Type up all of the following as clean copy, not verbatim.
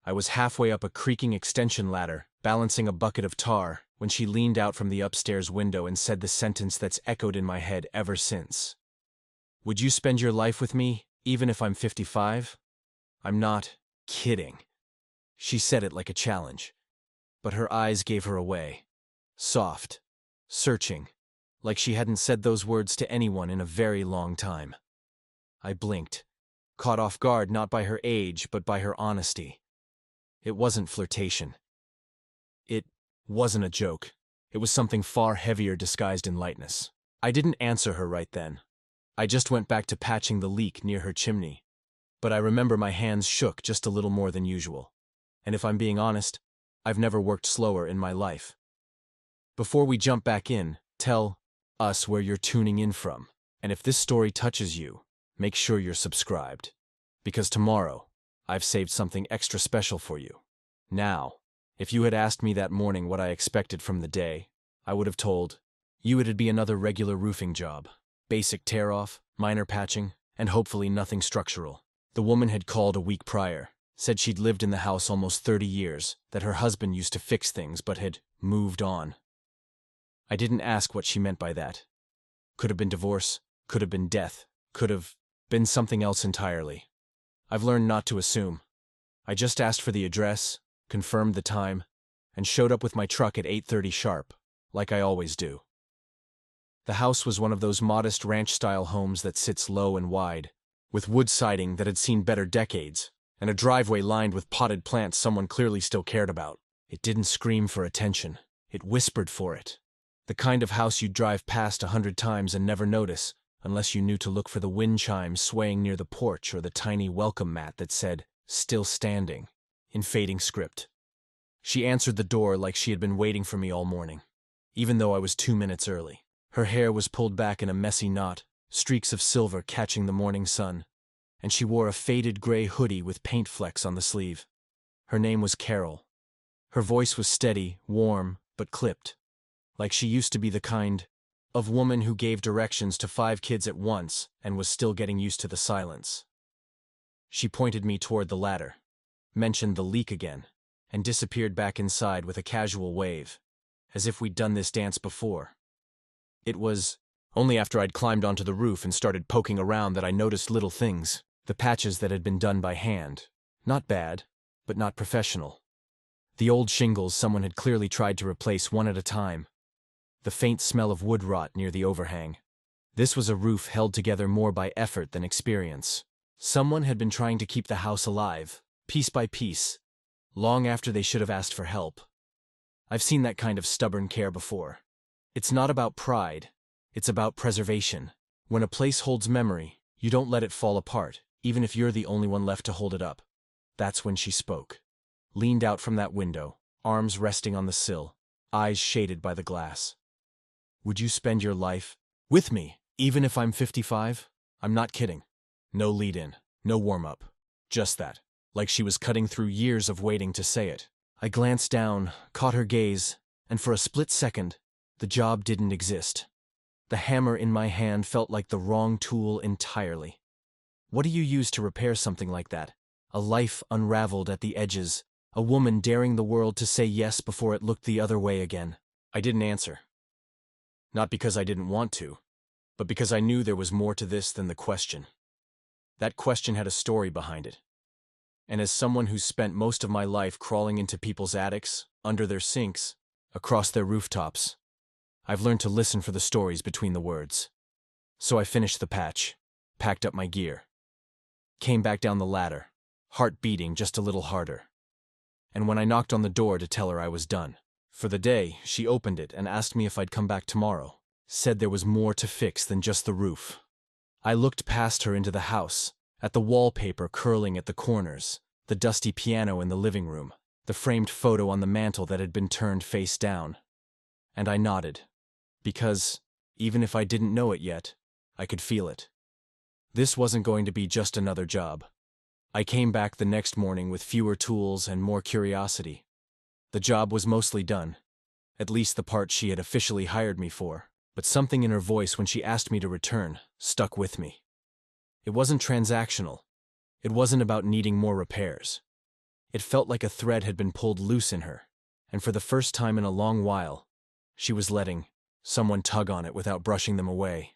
I was halfway up a creaking extension ladder, balancing a bucket of tar, when she leaned out from the upstairs window and said the sentence that's echoed in my head ever since. Would you spend your life with me, even if I'm 55? I'm not kidding. She said it like a challenge, but her eyes gave her away. Soft, searching, like she hadn't said those words to anyone in a very long time. I blinked, caught off guard not by her age but by her honesty. It wasn't flirtation. It wasn't a joke. It was something far heavier disguised in lightness. I didn't answer her right then. I just went back to patching the leak near her chimney. But I remember my hands shook just a little more than usual. And if I'm being honest, I've never worked slower in my life. Before we jump back in, tell us where you're tuning in from. And if this story touches you, make sure you're subscribed. Because tomorrow, I've saved something extra special for you. Now, if you had asked me that morning what I expected from the day, I would have told you it'd be another regular roofing job. Basic tear-off, minor patching, and hopefully nothing structural. The woman had called a week prior, said she'd lived in the house almost 30 years, that her husband used to fix things but had moved on. I didn't ask what she meant by that. Could have been divorce, could have been death, could have been something else entirely. I've learned not to assume. I just asked for the address, confirmed the time, and showed up with my truck at 8:30 sharp, like I always do. The house was one of those modest ranch-style homes that sits low and wide, with wood siding that had seen better decades, and a driveway lined with potted plants someone clearly still cared about. It didn't scream for attention. It whispered for it. The kind of house you'd drive past 100 times and never notice, unless you knew to look for the wind chimes swaying near the porch or the tiny welcome mat that said, "Still standing," in fading script. She answered the door like she had been waiting for me all morning, even though I was 2 minutes early. Her hair was pulled back in a messy knot, streaks of silver catching the morning sun, and she wore a faded gray hoodie with paint flecks on the sleeve. Her name was Carol. Her voice was steady, warm, but clipped, like she used to be the kind of woman who gave directions to 5 kids at once and was still getting used to the silence. She pointed me toward the ladder, mentioned the leak again, and disappeared back inside with a casual wave, as if we'd done this dance before. It was only after I'd climbed onto the roof and started poking around that I noticed little things, the patches that had been done by hand. Not bad, but not professional. The old shingles someone had clearly tried to replace one at a time. The faint smell of wood rot near the overhang. This was a roof held together more by effort than experience. Someone had been trying to keep the house alive, piece by piece, long after they should have asked for help. I've seen that kind of stubborn care before. It's not about pride, it's about preservation. When a place holds memory, you don't let it fall apart, even if you're the only one left to hold it up. That's when she spoke. Leaned out from that window, arms resting on the sill, eyes shaded by the glass. Would you spend your life with me, even if I'm 55? I'm not kidding. No lead-in, no warm-up. Just that, like she was cutting through years of waiting to say it. I glanced down, caught her gaze, and for a split second, the job didn't exist. The hammer in my hand felt like the wrong tool entirely. What do you use to repair something like that? A life unraveled at the edges, a woman daring the world to say yes before it looked the other way again. I didn't answer. Not because I didn't want to, but because I knew there was more to this than the question. That question had a story behind it. And as someone who's spent most of my life crawling into people's attics, under their sinks, across their rooftops, I've learned to listen for the stories between the words. So I finished the patch, packed up my gear, came back down the ladder, heart beating just a little harder. And when I knocked on the door to tell her I was done for the day, she opened it and asked me if I'd come back tomorrow, said there was more to fix than just the roof. I looked past her into the house, at the wallpaper curling at the corners, the dusty piano in the living room, the framed photo on the mantel that had been turned face down. And I nodded, because, even if I didn't know it yet, I could feel it. This wasn't going to be just another job. I came back the next morning with fewer tools and more curiosity. The job was mostly done, at least the part she had officially hired me for, but something in her voice when she asked me to return stuck with me. It wasn't transactional. It wasn't about needing more repairs. It felt like a thread had been pulled loose in her, and for the first time in a long while, she was letting someone tug on it without brushing them away.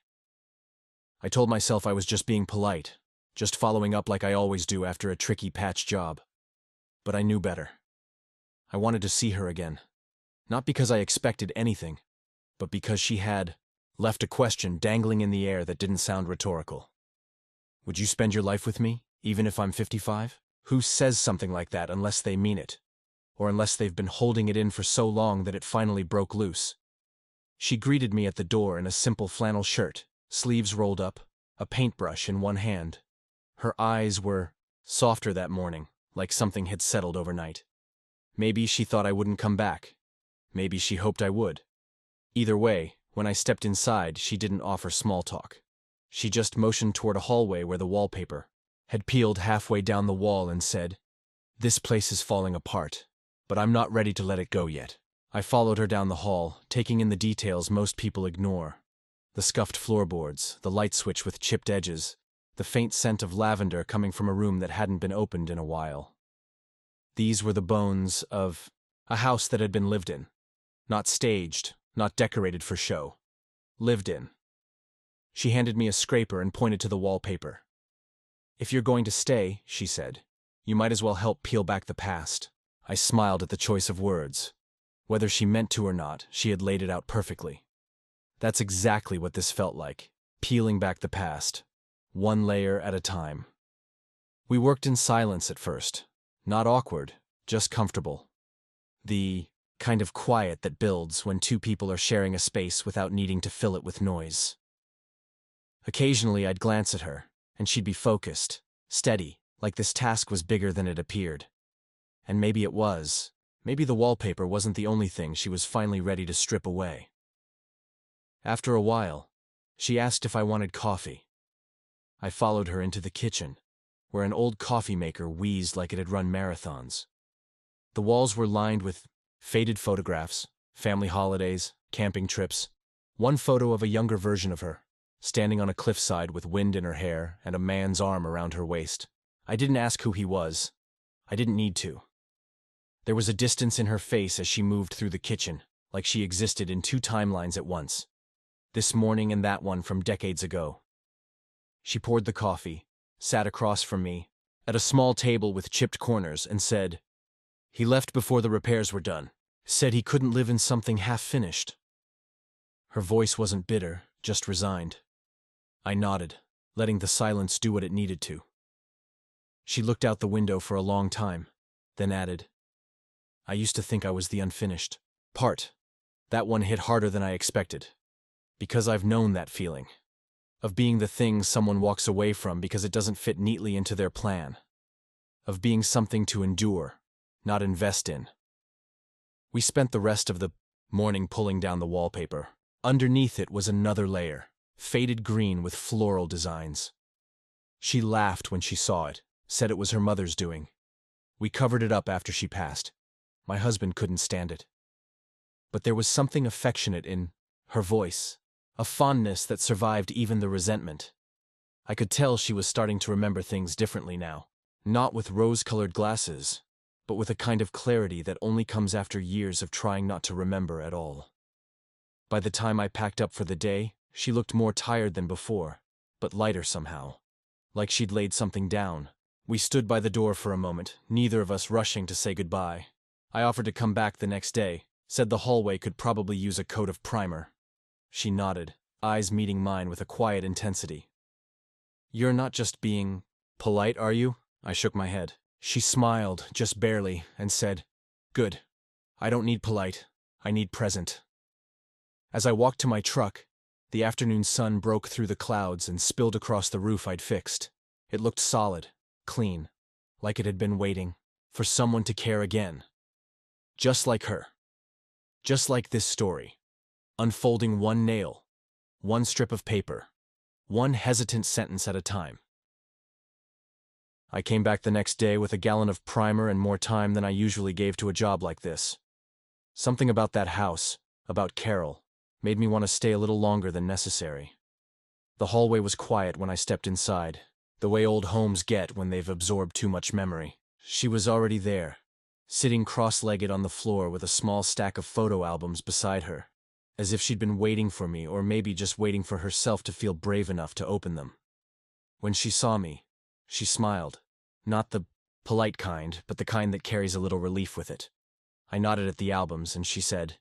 I told myself I was just being polite, just following up like I always do after a tricky patch job. But I knew better. I wanted to see her again, not because I expected anything, but because she had left a question dangling in the air that didn't sound rhetorical. Would you spend your life with me, even if I'm 55? Who says something like that unless they mean it, or unless they've been holding it in for so long that it finally broke loose? She greeted me at the door in a simple flannel shirt, sleeves rolled up, a paintbrush in one hand. Her eyes were softer that morning, like something had settled overnight. Maybe she thought I wouldn't come back. Maybe she hoped I would. Either way, when I stepped inside, she didn't offer small talk. She just motioned toward a hallway where the wallpaper had peeled halfway down the wall and said, "This place is falling apart, but I'm not ready to let it go yet." I followed her down the hall, taking in the details most people ignore. The scuffed floorboards, the light switch with chipped edges, the faint scent of lavender coming from a room that hadn't been opened in a while. These were the bones of a house that had been lived in. Not staged, not decorated for show. Lived in. She handed me a scraper and pointed to the wallpaper. "If you're going to stay," she said, "you might as well help peel back the past." I smiled at the choice of words. Whether she meant to or not, she had laid it out perfectly. That's exactly what this felt like, peeling back the past, one layer at a time. We worked in silence at first, not awkward, just comfortable. The kind of quiet that builds when two people are sharing a space without needing to fill it with noise. Occasionally I'd glance at her, and she'd be focused, steady, like this task was bigger than it appeared. And maybe it was. Maybe the wallpaper wasn't the only thing she was finally ready to strip away. After a while, she asked if I wanted coffee. I followed her into the kitchen, where an old coffee maker wheezed like it had run marathons. The walls were lined with faded photographs, family holidays, camping trips. One photo of a younger version of her, standing on a cliffside with wind in her hair and a man's arm around her waist. I didn't ask who he was. I didn't need to. There was a distance in her face as she moved through the kitchen, like she existed in two timelines at once. This morning and that one from decades ago. She poured the coffee, sat across from me, at a small table with chipped corners, and said, "He left before the repairs were done. Said he couldn't live in something half-finished." Her voice wasn't bitter, just resigned. I nodded, letting the silence do what it needed to. She looked out the window for a long time, then added, "I used to think I was the unfinished part." That one hit harder than I expected, because I've known that feeling, of being the thing someone walks away from because it doesn't fit neatly into their plan, of being something to endure, not invest in. We spent the rest of the morning pulling down the wallpaper. Underneath it was another layer, faded green with floral designs. She laughed when she saw it, said it was her mother's doing. We covered it up after she passed. My husband couldn't stand it. But there was something affectionate in her voice, a fondness that survived even the resentment. I could tell she was starting to remember things differently now, not with rose-colored glasses, but with a kind of clarity that only comes after years of trying not to remember at all. By the time I packed up for the day, she looked more tired than before, but lighter somehow, like she'd laid something down. We stood by the door for a moment, neither of us rushing to say goodbye. I offered to come back the next day, said the hallway could probably use a coat of primer. She nodded, eyes meeting mine with a quiet intensity. "You're not just being polite, are you?" I shook my head. She smiled, just barely, and said, "Good. I don't need polite. I need present." As I walked to my truck, the afternoon sun broke through the clouds and spilled across the roof I'd fixed. It looked solid, clean, like it had been waiting for someone to care again. Just like her. Just like this story. Unfolding one nail, one strip of paper, one hesitant sentence at a time. I came back the next day with a gallon of primer and more time than I usually gave to a job like this. Something about that house, about Carol, made me want to stay a little longer than necessary. The hallway was quiet when I stepped inside, the way old homes get when they've absorbed too much memory. She was already there, sitting cross-legged on the floor with a small stack of photo albums beside her, as if she'd been waiting for me or maybe just waiting for herself to feel brave enough to open them. When she saw me, she smiled. Not the polite kind, but the kind that carries a little relief with it. I nodded at the albums, and she said,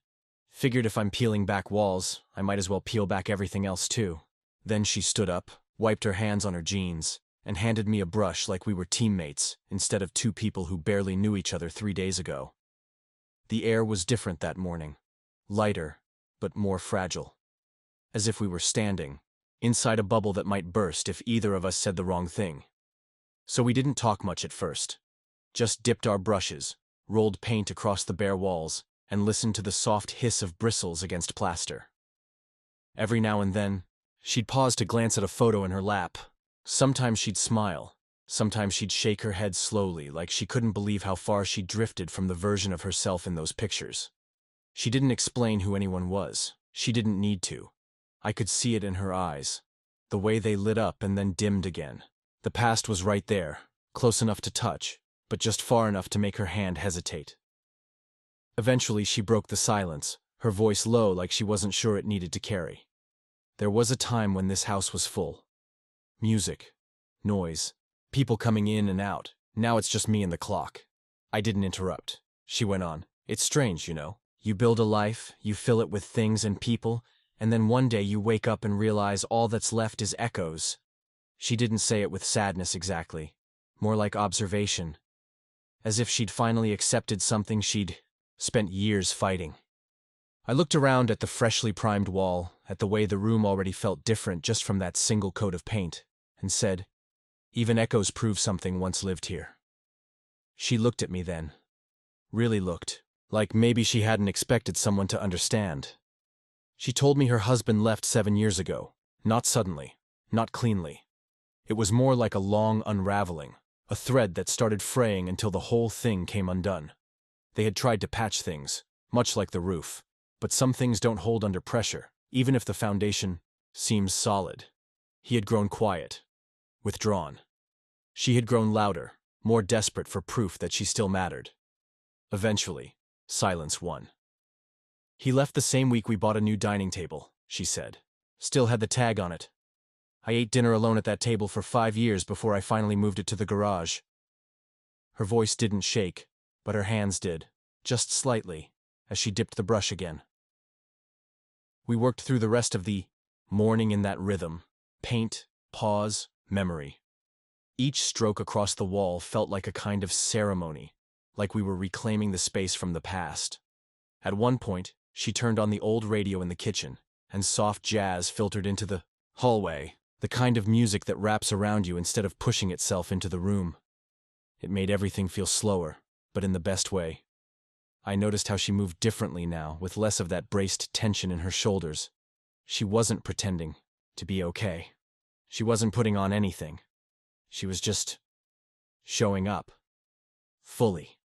"Figured if I'm peeling back walls, I might as well peel back everything else too." Then she stood up, wiped her hands on her jeans, and handed me a brush like we were teammates instead of two people who barely knew each other 3 days ago. The air was different that morning, lighter, but more fragile. As if we were standing inside a bubble that might burst if either of us said the wrong thing. So we didn't talk much at first. Just dipped our brushes, rolled paint across the bare walls, and listened to the soft hiss of bristles against plaster. Every now and then, she'd pause to glance at a photo in her lap. Sometimes she'd smile. Sometimes she'd shake her head slowly, like she couldn't believe how far she'd drifted from the version of herself in those pictures. She didn't explain who anyone was. She didn't need to. I could see it in her eyes, the way they lit up and then dimmed again. The past was right there, close enough to touch, but just far enough to make her hand hesitate. Eventually she broke the silence, her voice low like she wasn't sure it needed to carry. "There was a time when this house was full. Music, noise, people coming in and out. Now it's just me and the clock." I didn't interrupt. She went on. "It's strange, you know. You build a life, you fill it with things and people, and then one day you wake up and realize all that's left is echoes." She didn't say it with sadness exactly, more like observation, as if she'd finally accepted something she'd spent years fighting. I looked around at the freshly primed wall, at the way the room already felt different just from that single coat of paint, and said, "Even echoes prove something once lived here." She looked at me then. Really looked, like maybe she hadn't expected someone to understand. She told me her husband left 7 years ago, not suddenly, not cleanly. It was more like a long unraveling, a thread that started fraying until the whole thing came undone. They had tried to patch things, much like the roof, but some things don't hold under pressure, even if the foundation seems solid. He had grown quiet, withdrawn. She had grown louder, more desperate for proof that she still mattered. Eventually, silence won. "He left the same week we bought a new dining table," she said. "Still had the tag on it. I ate dinner alone at that table for 5 years before I finally moved it to the garage." Her voice didn't shake, but her hands did, just slightly, as she dipped the brush again. We worked through the rest of the morning in that rhythm: paint, pause, memory. Each stroke across the wall felt like a kind of ceremony, like we were reclaiming the space from the past. At one point, she turned on the old radio in the kitchen, and soft jazz filtered into the hallway, the kind of music that wraps around you instead of pushing itself into the room. It made everything feel slower, but in the best way. I noticed how she moved differently now, with less of that braced tension in her shoulders. She wasn't pretending to be okay. She wasn't putting on anything. She was just showing up. Fully.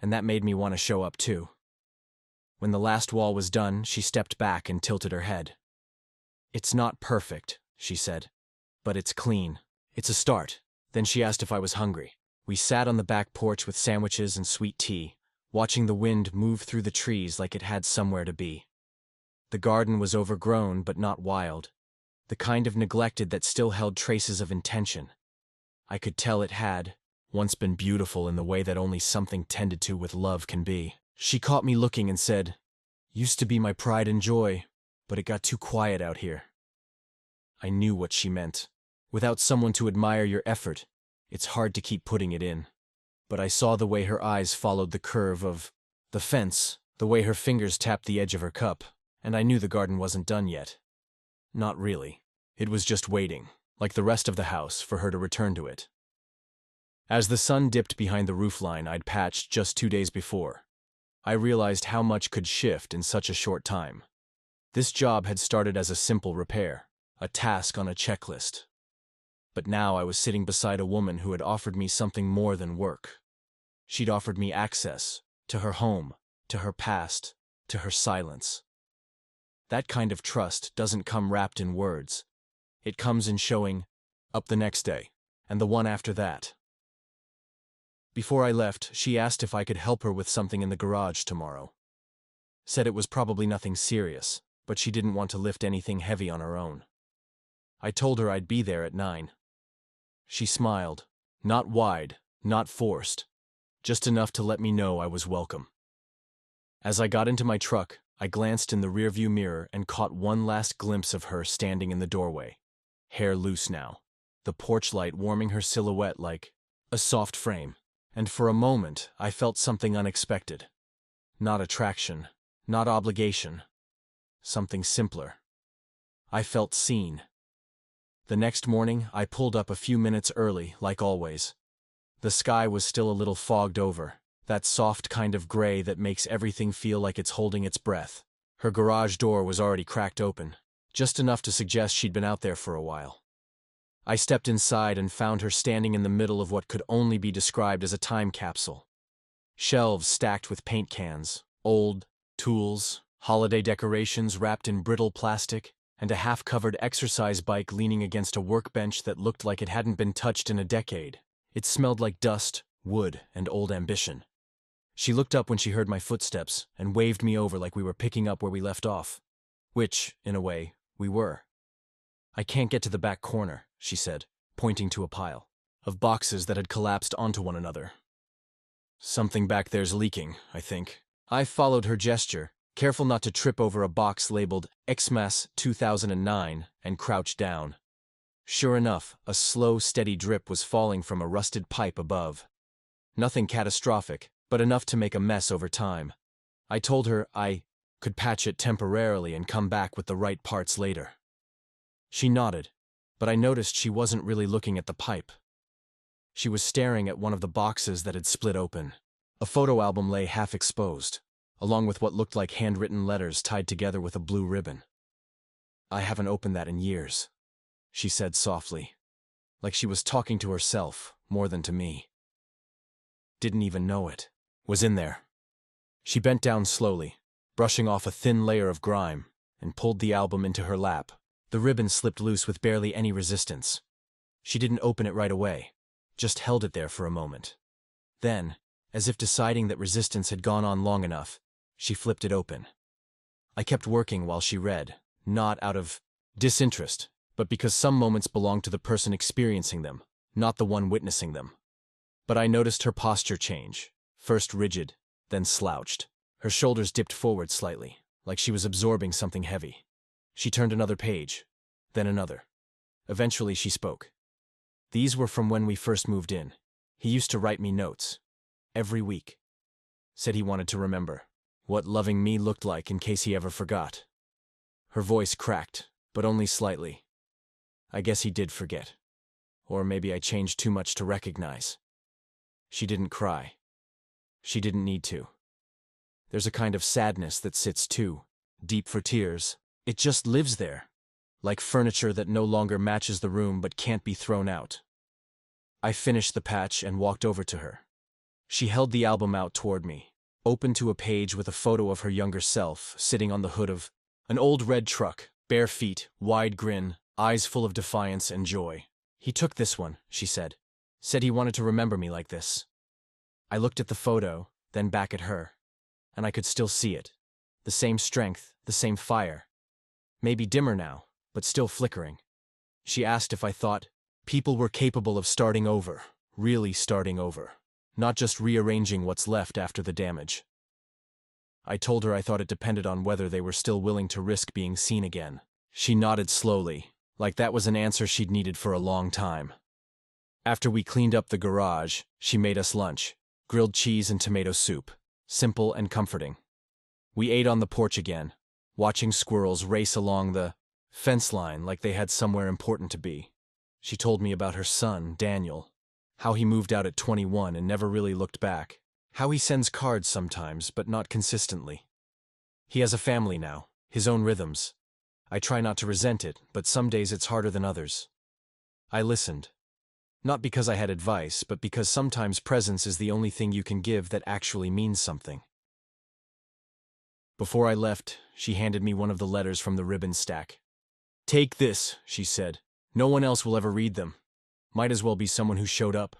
And that made me want to show up too. When the last wall was done, she stepped back and tilted her head. "It's not perfect," she said, "but it's clean. It's a start." Then she asked if I was hungry. We sat on the back porch with sandwiches and sweet tea, watching the wind move through the trees like it had somewhere to be. The garden was overgrown but not wild, the kind of neglected that still held traces of intention. I could tell it had once been beautiful in the way that only something tended to with love can be. She caught me looking and said, "Used to be my pride and joy, but it got too quiet out here." I knew what she meant. Without someone to admire your effort, it's hard to keep putting it in. But I saw the way her eyes followed the curve of the fence, the way her fingers tapped the edge of her cup, and I knew the garden wasn't done yet. Not really. It was just waiting, like the rest of the house, for her to return to it. As the sun dipped behind the roofline I'd patched just 2 days before, I realized how much could shift in such a short time. This job had started as a simple repair, a task on a checklist. But now I was sitting beside a woman who had offered me something more than work. She'd offered me access to her home, to her past, to her silence. That kind of trust doesn't come wrapped in words. It comes in showing up the next day, and the one after that. Before I left, she asked if I could help her with something in the garage tomorrow. Said it was probably nothing serious, but she didn't want to lift anything heavy on her own. I told her I'd be there at 9. She smiled. Not wide, not forced. Just enough to let me know I was welcome. As I got into my truck, I glanced in the rearview mirror and caught one last glimpse of her standing in the doorway. Hair loose now, the porch light warming her silhouette like a soft frame. And for a moment, I felt something unexpected. Not attraction, not obligation. Something simpler. I felt seen. The next morning, I pulled up a few minutes early, like always. The sky was still a little fogged over, that soft kind of gray that makes everything feel like it's holding its breath. Her garage door was already cracked open, just enough to suggest she'd been out there for a while. I stepped inside and found her standing in the middle of what could only be described as a time capsule. Shelves stacked with paint cans, old, tools, holiday decorations wrapped in brittle plastic, and a half-covered exercise bike leaning against a workbench that looked like it hadn't been touched in a decade. It smelled like dust, wood, and old ambition. She looked up when she heard my footsteps and waved me over like we were picking up where we left off. Which, in a way, we were. "I can't get to the back corner," she said, pointing to a pile of boxes that had collapsed onto one another. "Something back there's leaking, I think." I followed her gesture, careful not to trip over a box labeled Xmas 2009, and crouched down. Sure enough, a slow, steady drip was falling from a rusted pipe above. Nothing catastrophic, but enough to make a mess over time. I told her I could patch it temporarily and come back with the right parts later. She nodded, but I noticed she wasn't really looking at the pipe. She was staring at one of the boxes that had split open. A photo album lay half exposed, along with what looked like handwritten letters tied together with a blue ribbon. "I haven't opened that in years," she said softly, like she was talking to herself more than to me. "Didn't even know it was in there." She bent down slowly, brushing off a thin layer of grime, and pulled the album into her lap. The ribbon slipped loose with barely any resistance. She didn't open it right away, just held it there for a moment. Then, as if deciding that resistance had gone on long enough, she flipped it open. I kept working while she read, not out of disinterest, but because some moments belong to the person experiencing them, not the one witnessing them. But I noticed her posture change, first rigid, then slouched. Her shoulders dipped forward slightly, like she was absorbing something heavy. She turned another page, then another. Eventually she spoke. "These were from when we first moved in. He used to write me notes. Every week. Said he wanted to remember what loving me looked like in case he ever forgot." Her voice cracked, but only slightly. I guess he did forget. Or maybe I changed too much to recognize. She didn't cry. She didn't need to. There's a kind of sadness that sits too deep for tears. It just lives there, like furniture that no longer matches the room but can't be thrown out. I finished the patch and walked over to her. She held the album out toward me, open to a page with a photo of her younger self sitting on the hood of an old red truck, bare feet, wide grin, eyes full of defiance and joy. "He took this one," she said. "Said he wanted to remember me like this." I looked at the photo, then back at her, and I could still see it. The same strength, the same fire. Maybe dimmer now, but still flickering. She asked if I thought people were capable of starting over, really starting over, not just rearranging what's left after the damage. I told her I thought it depended on whether they were still willing to risk being seen again. She nodded slowly, like that was an answer she'd needed for a long time. After we cleaned up the garage, she made us lunch, grilled cheese and tomato soup, simple and comforting. We ate on the porch again, watching squirrels race along the fence line like they had somewhere important to be. She told me about her son, Daniel, how he moved out at 21 and never really looked back, how he sends cards sometimes but not consistently. He has a family now, his own rhythms. I try not to resent it, but some days it's harder than others. I listened. Not because I had advice, but because sometimes presence is the only thing you can give that actually means something. Before I left, she handed me one of the letters from the ribbon stack. "Take this," she said. "No one else will ever read them. Might as well be someone who showed up."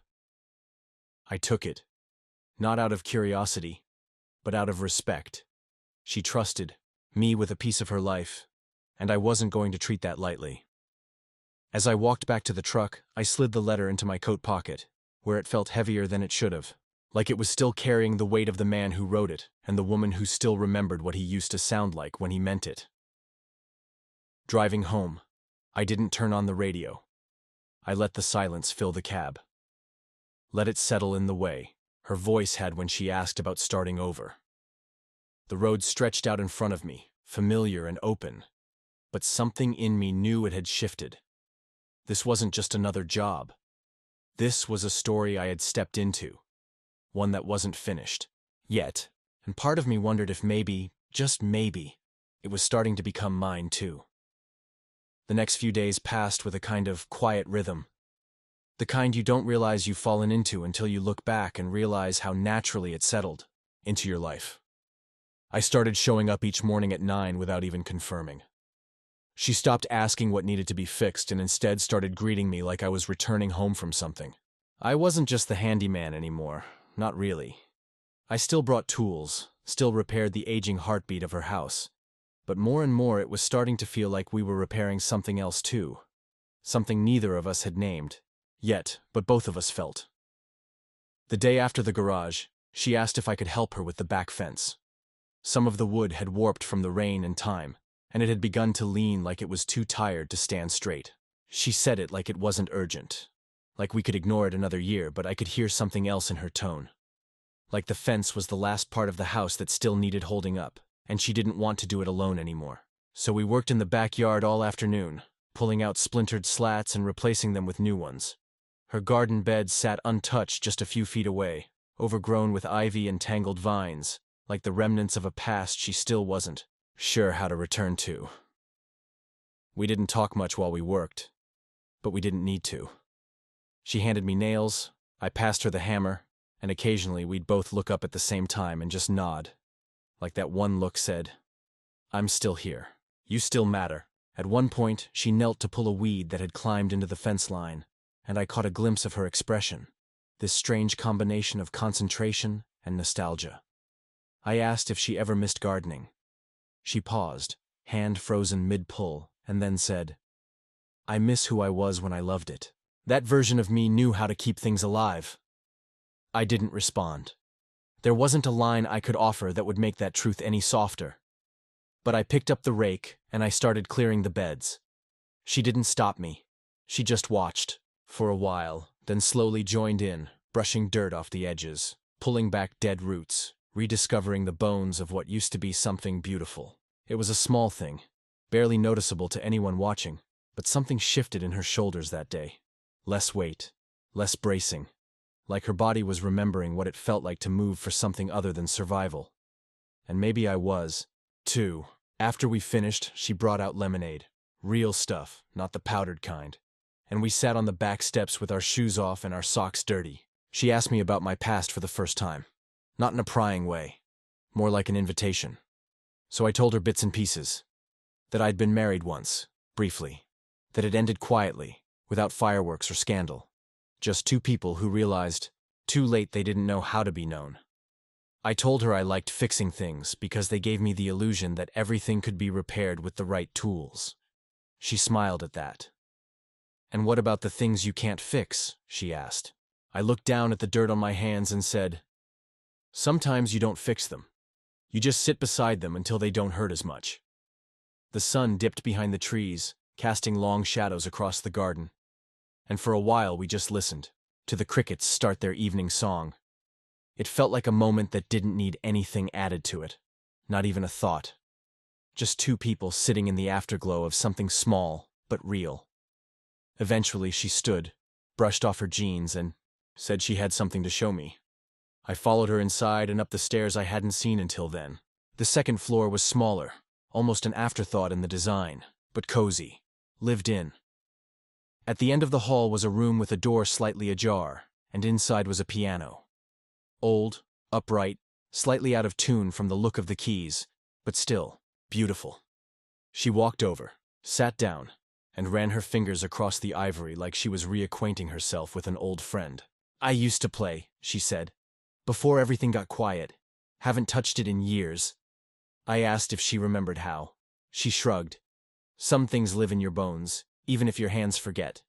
I took it, not out of curiosity, but out of respect. She trusted me with a piece of her life, and I wasn't going to treat that lightly. As I walked back to the truck, I slid the letter into my coat pocket, where it felt heavier than it should have, like it was still carrying the weight of the man who wrote it and the woman who still remembered what he used to sound like when he meant it. Driving home, I didn't turn on the radio. I let the silence fill the cab. Let it settle in the way her voice had when she asked about starting over. The road stretched out in front of me, familiar and open, but something in me knew it had shifted. This wasn't just another job. This was a story I had stepped into, one that wasn't finished yet, and part of me wondered if maybe, just maybe, it was starting to become mine too. The next few days passed with a kind of quiet rhythm, the kind you don't realize you've fallen into until you look back and realize how naturally it settled into your life. I started showing up each morning at 9 without even confirming. She stopped asking what needed to be fixed and instead started greeting me like I was returning home from something. I wasn't just the handyman anymore, not really. I still brought tools, still repaired the aging heartbeat of her house, but more and more it was starting to feel like we were repairing something else too, something neither of us had named yet, but both of us felt. The day after the garage, she asked if I could help her with the back fence. Some of the wood had warped from the rain and time, and it had begun to lean like it was too tired to stand straight. She said it like it wasn't urgent, like we could ignore it another year, but I could hear something else in her tone. Like the fence was the last part of the house that still needed holding up, and she didn't want to do it alone anymore. So we worked in the backyard all afternoon, pulling out splintered slats and replacing them with new ones. Her garden bed sat untouched just a few feet away, overgrown with ivy and tangled vines, like the remnants of a past she still wasn't sure how to return to. We didn't talk much while we worked, but we didn't need to. She handed me nails, I passed her the hammer, and occasionally we'd both look up at the same time and just nod, like that one look said, "I'm still here. You still matter." At one point, she knelt to pull a weed that had climbed into the fence line, and I caught a glimpse of her expression, this strange combination of concentration and nostalgia. I asked if she ever missed gardening. She paused, hand frozen mid-pull, and then said, "I miss who I was when I loved it. That version of me knew how to keep things alive." I didn't respond. There wasn't a line I could offer that would make that truth any softer. But I picked up the rake, and I started clearing the beds. She didn't stop me. She just watched, for a while, then slowly joined in, brushing dirt off the edges, pulling back dead roots, rediscovering the bones of what used to be something beautiful. It was a small thing, barely noticeable to anyone watching, but something shifted in her shoulders that day. Less weight, less bracing, like her body was remembering what it felt like to move for something other than survival. And maybe I was, too. After we finished, she brought out lemonade. Real stuff, not the powdered kind. And we sat on the back steps with our shoes off and our socks dirty. She asked me about my past for the first time. Not in a prying way, more like an invitation. So I told her bits and pieces. That I'd been married once, briefly. That it ended quietly, without fireworks or scandal. Just two people who realized, too late, they didn't know how to be known. I told her I liked fixing things because they gave me the illusion that everything could be repaired with the right tools. She smiled at that. "And what about the things you can't fix?" she asked. I looked down at the dirt on my hands and said, "Sometimes you don't fix them. You just sit beside them until they don't hurt as much." The sun dipped behind the trees, casting long shadows across the garden. And for a while we just listened to the crickets start their evening song. It felt like a moment that didn't need anything added to it, not even a thought. Just two people sitting in the afterglow of something small but real. Eventually she stood, brushed off her jeans, and said she had something to show me. I followed her inside and up the stairs I hadn't seen until then. The second floor was smaller, almost an afterthought in the design, but cozy, lived in. At the end of the hall was a room with a door slightly ajar, and inside was a piano. Old, upright, slightly out of tune from the look of the keys, but still beautiful. She walked over, sat down, and ran her fingers across the ivory like she was reacquainting herself with an old friend. "I used to play," she said. Before everything got quiet. Haven't touched it in years. I asked if she remembered how. She shrugged. Some things live in your bones, even if your hands forget.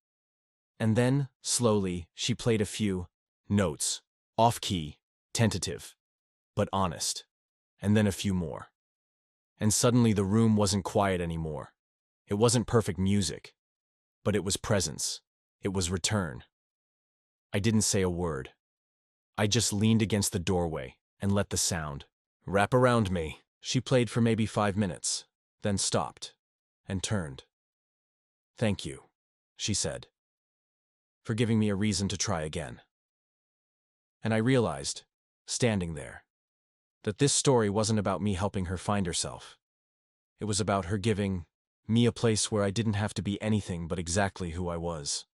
And then, slowly, she played a few notes. Off-key, tentative, but honest. And then a few more. And suddenly the room wasn't quiet anymore. It wasn't perfect music, but it was presence. It was return. I didn't say a word. I just leaned against the doorway and let the sound wrap around me. She played for maybe 5 minutes, then stopped and turned. Thank you, she said, for giving me a reason to try again. And I realized, standing there, that this story wasn't about me helping her find herself. It was about her giving me a place where I didn't have to be anything but exactly who I was.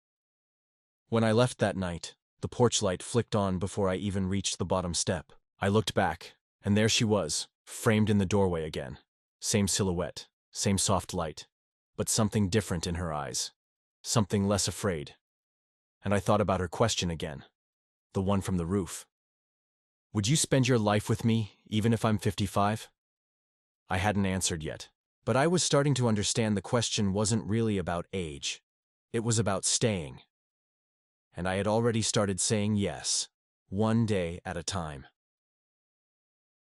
When I left that night, the porch light flicked on before I even reached the bottom step. I looked back, and there she was, framed in the doorway again. Same silhouette, same soft light, but something different in her eyes. Something less afraid. And I thought about her question again. The one from the roof. Would you spend your life with me, even if I'm 55? I hadn't answered yet, but I was starting to understand the question wasn't really about age. It was about staying. And I had already started saying yes, one day at a time.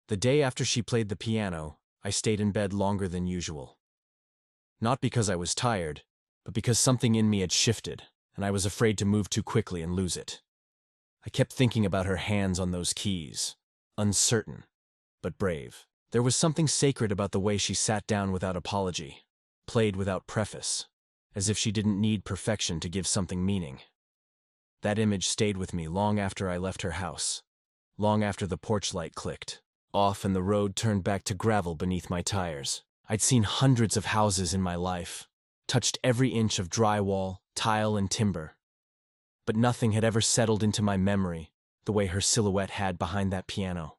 The day after she played the piano, I stayed in bed longer than usual. Not because I was tired, but because something in me had shifted, and I was afraid to move too quickly and lose it. I kept thinking about her hands on those keys, uncertain, but brave. There was something sacred about the way she sat down without apology, played without preface, as if she didn't need perfection to give something meaning. That image stayed with me long after I left her house, long after the porch light clicked off and the road turned back to gravel beneath my tires. I'd seen hundreds of houses in my life, touched every inch of drywall, tile, and timber. But nothing had ever settled into my memory the way her silhouette had behind that piano.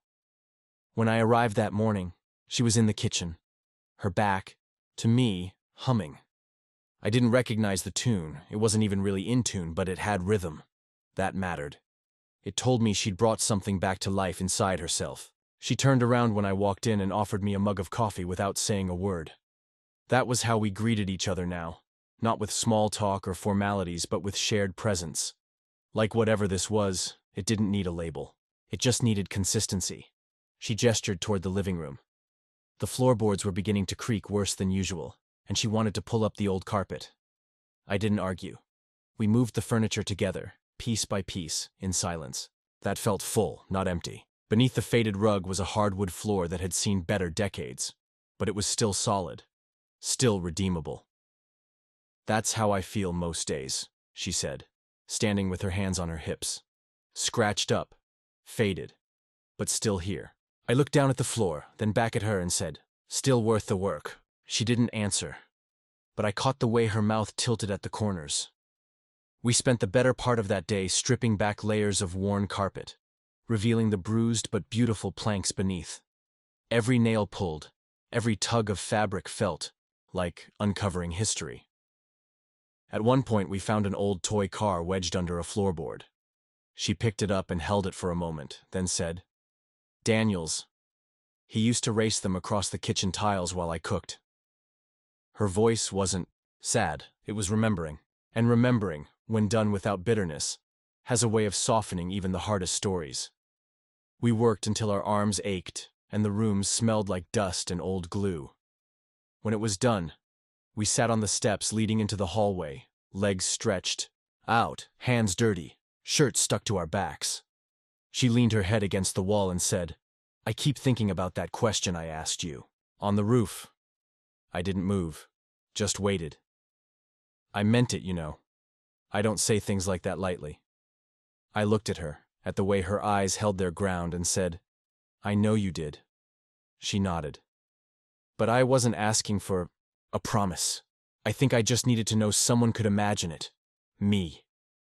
When I arrived that morning, she was in the kitchen, her back to me, humming. I didn't recognize the tune. It wasn't even really in tune, but it had rhythm. That mattered. It told me she'd brought something back to life inside herself. She turned around when I walked in and offered me a mug of coffee without saying a word. That was how we greeted each other now, not with small talk or formalities, but with shared presence. Like whatever this was, it didn't need a label. It just needed consistency. She gestured toward the living room. The floorboards were beginning to creak worse than usual, and she wanted to pull up the old carpet. I didn't argue. We moved the furniture together, piece by piece, in silence. That felt full, not empty. Beneath the faded rug was a hardwood floor that had seen better decades, but it was still solid, still redeemable. That's how I feel most days, she said, standing with her hands on her hips. Scratched up, faded, but still here. I looked down at the floor, then back at her and said, still worth the work. She didn't answer, but I caught the way her mouth tilted at the corners. We spent the better part of that day stripping back layers of worn carpet, revealing the bruised but beautiful planks beneath. Every nail pulled, every tug of fabric felt like uncovering history. At one point we found an old toy car wedged under a floorboard. She picked it up and held it for a moment, then said, Daniel's. He used to race them across the kitchen tiles while I cooked. Her voice wasn't sad, it was remembering. And remembering, when done without bitterness, has a way of softening even the hardest stories. We worked until our arms ached, and the rooms smelled like dust and old glue. When it was done, we sat on the steps leading into the hallway, legs stretched out, hands dirty, shirts stuck to our backs. She leaned her head against the wall and said, I keep thinking about that question I asked you. On the roof. I didn't move, just waited. I meant it, you know. I don't say things like that lightly. I looked at her, at the way her eyes held their ground, and said, I know you did. She nodded. But I wasn't asking for a promise. I think I just needed to know someone could imagine it. Me.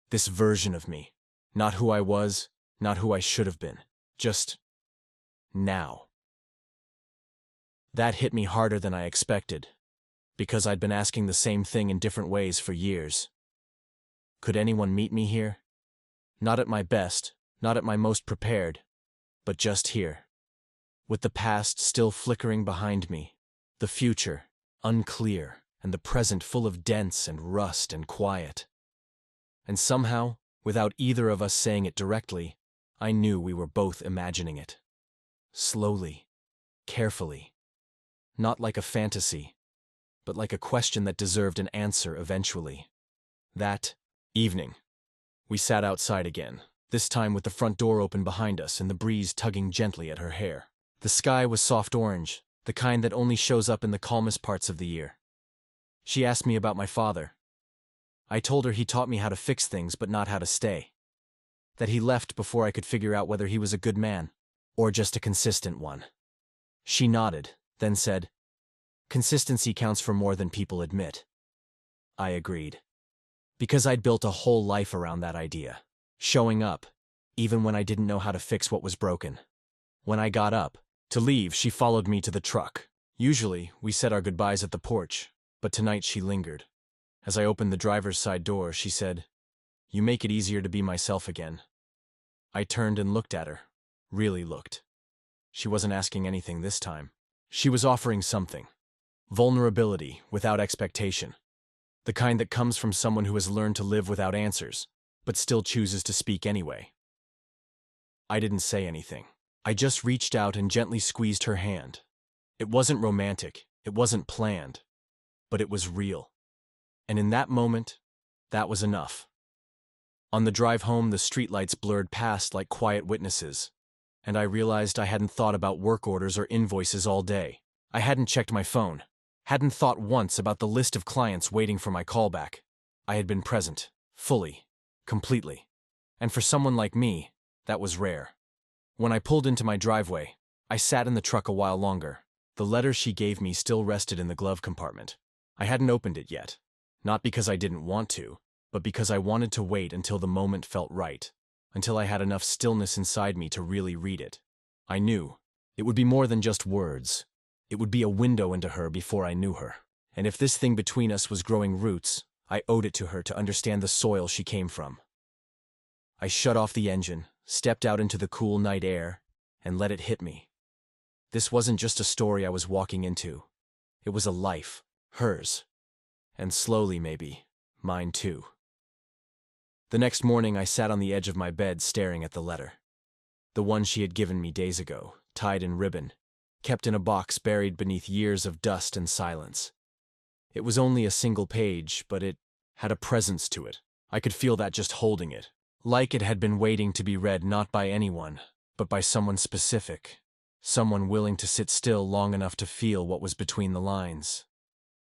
This version of me. Not who I was, not who I should have been. Just now. That hit me harder than I expected, because I'd been asking the same thing in different ways for years. Could anyone meet me here? Not at my best, not at my most prepared, but just here. With the past still flickering behind me, the future unclear, and the present full of dents and rust and quiet. And somehow, without either of us saying it directly, I knew we were both imagining it. Slowly, carefully, not like a fantasy, but like a question that deserved an answer eventually. That evening, we sat outside again, this time with the front door open behind us and the breeze tugging gently at her hair. The sky was soft orange, the kind that only shows up in the calmest parts of the year. She asked me about my father. I told her he taught me how to fix things but not how to stay. That he left before I could figure out whether he was a good man, or just a consistent one. She nodded, then said, "Consistency counts for more than people admit." I agreed. Because I'd built a whole life around that idea. Showing up, even when I didn't know how to fix what was broken. When I got up to leave, she followed me to the truck. Usually, we said our goodbyes at the porch, but tonight she lingered. As I opened the driver's side door, she said, "You make it easier to be myself again." I turned and looked at her. Really looked. She wasn't asking anything this time. She was offering something. Vulnerability without expectation. The kind that comes from someone who has learned to live without answers, but still chooses to speak anyway. I didn't say anything. I just reached out and gently squeezed her hand. It wasn't romantic, it wasn't planned, but it was real. And in that moment, that was enough. On the drive home, the streetlights blurred past like quiet witnesses, and I realized I hadn't thought about work orders or invoices all day. I hadn't checked my phone, hadn't thought once about the list of clients waiting for my callback. I had been present, fully, completely. And for someone like me, that was rare. When I pulled into my driveway, I sat in the truck a while longer. The letter she gave me still rested in the glove compartment. I hadn't opened it yet, not because I didn't want to, but because I wanted to wait until the moment felt right, until I had enough stillness inside me to really read it. I knew it would be more than just words. It would be a window into her before I knew her. And if this thing between us was growing roots, I owed it to her to understand the soil she came from. I shut off the engine, stepped out into the cool night air, and let it hit me. This wasn't just a story I was walking into. It was a life, hers. And slowly, maybe, mine too. The next morning, I sat on the edge of my bed staring at the letter. The one she had given me days ago, tied in ribbon, kept in a box buried beneath years of dust and silence. It was only a single page, but it had a presence to it. I could feel that just holding it. Like it had been waiting to be read not by anyone, but by someone specific. Someone willing to sit still long enough to feel what was between the lines.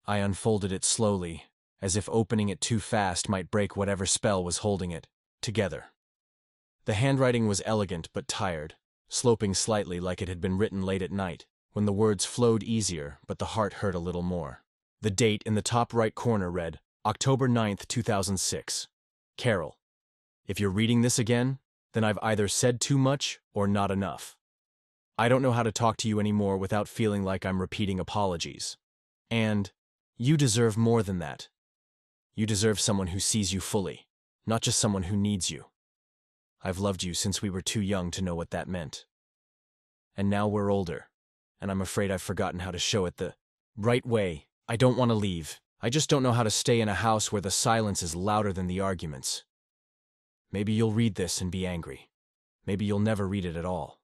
I unfolded it slowly, as if opening it too fast might break whatever spell was holding it together. The handwriting was elegant but tired, sloping slightly like it had been written late at night, when the words flowed easier but the heart hurt a little more. The date in the top right corner read, October 9th, 2006. Carol. If you're reading this again, then I've either said too much or not enough. I don't know how to talk to you anymore without feeling like I'm repeating apologies. And you deserve more than that. You deserve someone who sees you fully, not just someone who needs you. I've loved you since we were too young to know what that meant. And now we're older, and I'm afraid I've forgotten how to show it the right way. I don't want to leave. I just don't know how to stay in a house where the silence is louder than the arguments. Maybe you'll read this and be angry. Maybe you'll never read it at all.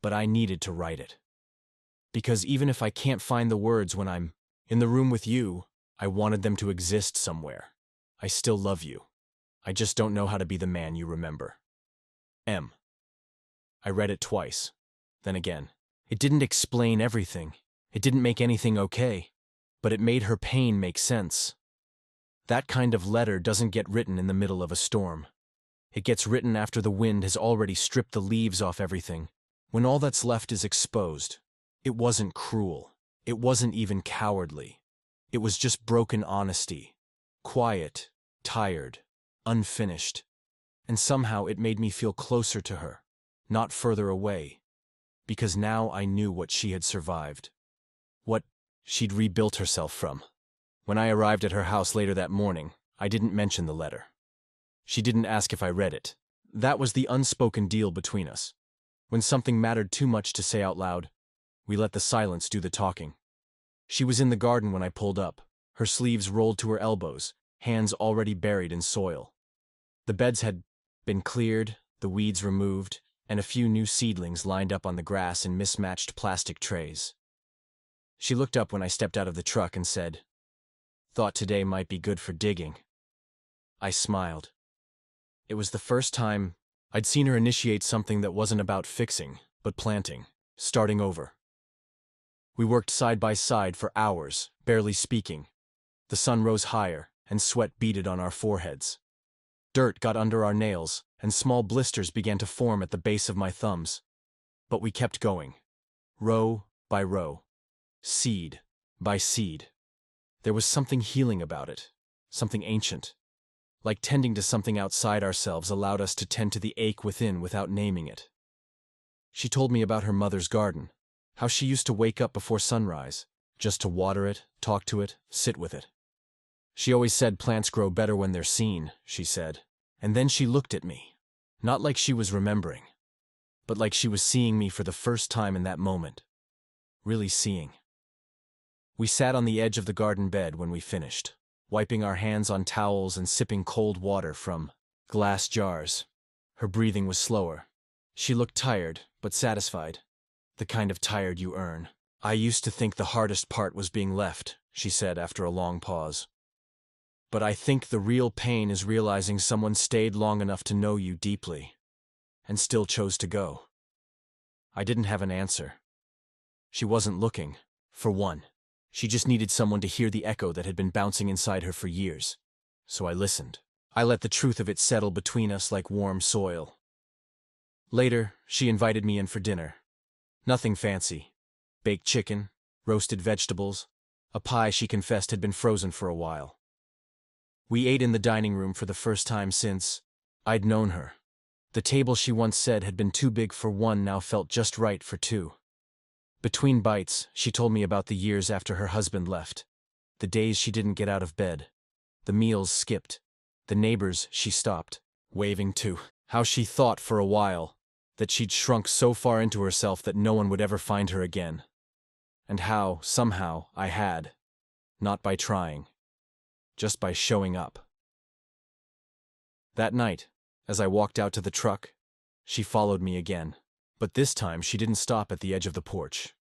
But I needed to write it. Because even if I can't find the words when I'm in the room with you, I wanted them to exist somewhere. I still love you. I just don't know how to be the man you remember. M. I read it twice. Then again. It didn't explain everything. It didn't make anything okay. But it made her pain make sense. That kind of letter doesn't get written in the middle of a storm. It gets written after the wind has already stripped the leaves off everything, when all that's left is exposed. It wasn't cruel. It wasn't even cowardly. It was just broken honesty. Quiet, tired, unfinished. And somehow it made me feel closer to her, not further away. Because now I knew what she had survived. What she'd rebuilt herself from. When I arrived at her house later that morning, I didn't mention the letter. She didn't ask if I read it. That was the unspoken deal between us. When something mattered too much to say out loud, we let the silence do the talking. She was in the garden when I pulled up, her sleeves rolled to her elbows, hands already buried in soil. The beds had been cleared, the weeds removed, and a few new seedlings lined up on the grass in mismatched plastic trays. She looked up when I stepped out of the truck and said, "Thought today might be good for digging." I smiled. It was the first time I'd seen her initiate something that wasn't about fixing, but planting, starting over. We worked side by side for hours, barely speaking. The sun rose higher, and sweat beaded on our foreheads. Dirt got under our nails, and small blisters began to form at the base of my thumbs. But we kept going, row by row, seed by seed. There was something healing about it, something ancient. Like tending to something outside ourselves allowed us to tend to the ache within without naming it. She told me about her mother's garden, how she used to wake up before sunrise, just to water it, talk to it, sit with it. She always said plants grow better when they're seen, she said. And then she looked at me, not like she was remembering, but like she was seeing me for the first time in that moment. Really seeing. We sat on the edge of the garden bed when we finished, wiping our hands on towels and sipping cold water from glass jars. Her breathing was slower. She looked tired, but satisfied. The kind of tired you earn. "I used to think the hardest part was being left," she said after a long pause. "But I think the real pain is realizing someone stayed long enough to know you deeply, and still chose to go." I didn't have an answer. She wasn't looking, for one. She just needed someone to hear the echo that had been bouncing inside her for years. So I listened. I let the truth of it settle between us like warm soil. Later, she invited me in for dinner. Nothing fancy. Baked chicken, roasted vegetables, a pie she confessed had been frozen for a while. We ate in the dining room for the first time since I'd known her. The table she once said had been too big for one now felt just right for two. Between bites, she told me about the years after her husband left, the days she didn't get out of bed, the meals skipped, the neighbors she stopped waving to, how she thought for a while that she'd shrunk so far into herself that no one would ever find her again, and how, somehow, I had, not by trying, just by showing up. That night, as I walked out to the truck, she followed me again. But this time she didn't stop at the edge of the porch.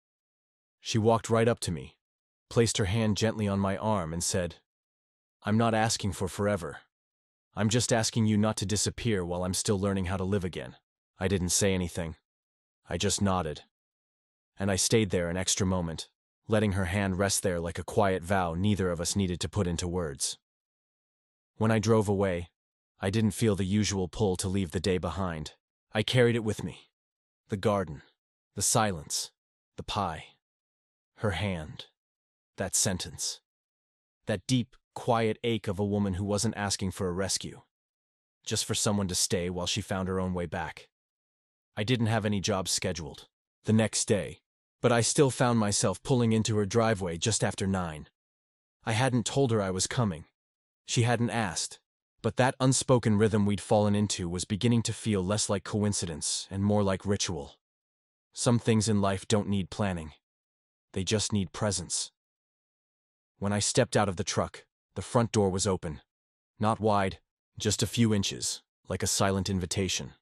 She walked right up to me, placed her hand gently on my arm and said, "I'm not asking for forever. I'm just asking you not to disappear while I'm still learning how to live again." I didn't say anything. I just nodded. And I stayed there an extra moment, letting her hand rest there like a quiet vow neither of us needed to put into words. When I drove away, I didn't feel the usual pull to leave the day behind. I carried it with me. The garden, the silence, the pie, her hand, that sentence, that deep, quiet ache of a woman who wasn't asking for a rescue, just for someone to stay while she found her own way back. I didn't have any jobs scheduled the next day, but I still found myself pulling into her driveway just after 9. I hadn't told her I was coming. She hadn't asked, but that unspoken rhythm we'd fallen into was beginning to feel less like coincidence and more like ritual. Some things in life don't need planning. They just need presence. When I stepped out of the truck, the front door was open. Not wide, just a few inches, like a silent invitation.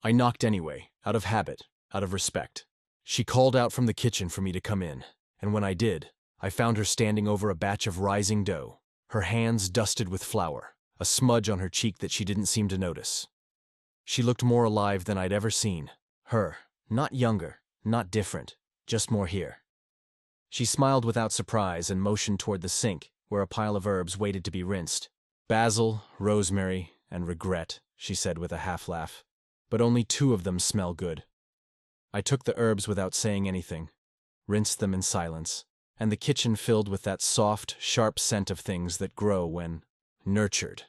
I knocked anyway, out of habit, out of respect. She called out from the kitchen for me to come in, and when I did, I found her standing over a batch of rising dough, her hands dusted with flour, a smudge on her cheek that she didn't seem to notice. She looked more alive than I'd ever seen. Her, not younger, not different, just more here. She smiled without surprise and motioned toward the sink, where a pile of herbs waited to be rinsed. "Basil, rosemary, and regret," she said with a half-laugh. "But only 2 of them smell good." I took the herbs without saying anything, rinsed them in silence, and the kitchen filled with that soft, sharp scent of things that grow when nurtured.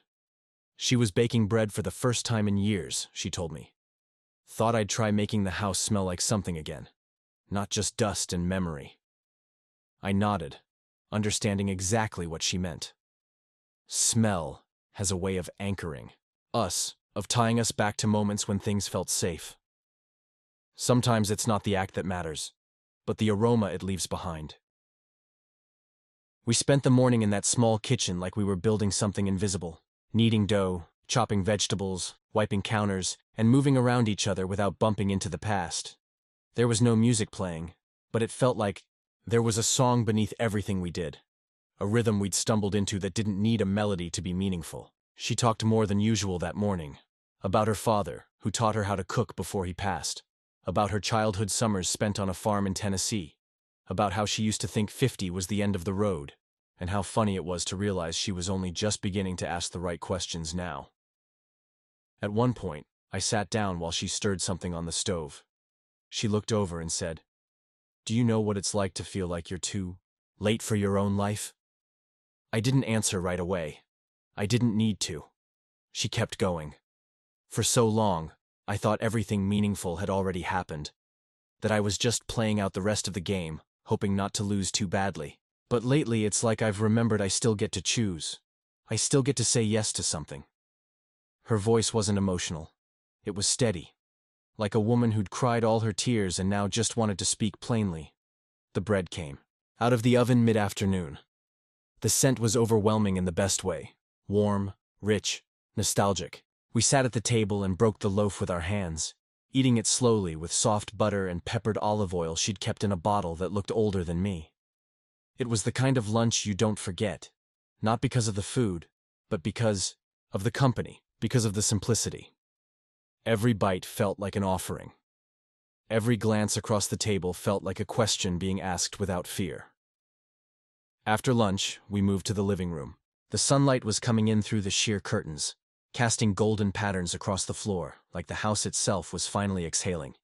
She was baking bread for the first time in years, she told me. Thought I'd try making the house smell like something again, not just dust and memory. I nodded, understanding exactly what she meant. Smell has a way of anchoring us of tying us back to moments when things felt safe. Sometimes it's not the act that matters, but the aroma it leaves behind. We spent the morning in that small kitchen like we were building something invisible, kneading dough, chopping vegetables, wiping counters, and moving around each other without bumping into the past. There was no music playing, but it felt like there was a song beneath everything we did, a rhythm we'd stumbled into that didn't need a melody to be meaningful. She talked more than usual that morning, about her father, who taught her how to cook before he passed, about her childhood summers spent on a farm in Tennessee, about how she used to think 50 was the end of the road, and how funny it was to realize she was only just beginning to ask the right questions now. At one point, I sat down while she stirred something on the stove. She looked over and said, "Do you know what it's like to feel like you're too late for your own life?" I didn't answer right away. I didn't need to. She kept going. For so long, I thought everything meaningful had already happened, that I was just playing out the rest of the game, hoping not to lose too badly. But lately it's like I've remembered I still get to choose. I still get to say yes to something. Her voice wasn't emotional. It was steady, like a woman who'd cried all her tears and now just wanted to speak plainly. The bread came out of the oven mid-afternoon. The scent was overwhelming in the best way, warm, rich, nostalgic. We sat at the table and broke the loaf with our hands, eating it slowly with soft butter and peppered olive oil she'd kept in a bottle that looked older than me. It was the kind of lunch you don't forget, not because of the food, but because of the company, because of the simplicity. Every bite felt like an offering. Every glance across the table felt like a question being asked without fear. After lunch, we moved to the living room. The sunlight was coming in through the sheer curtains, casting golden patterns across the floor, like the house itself was finally exhaling.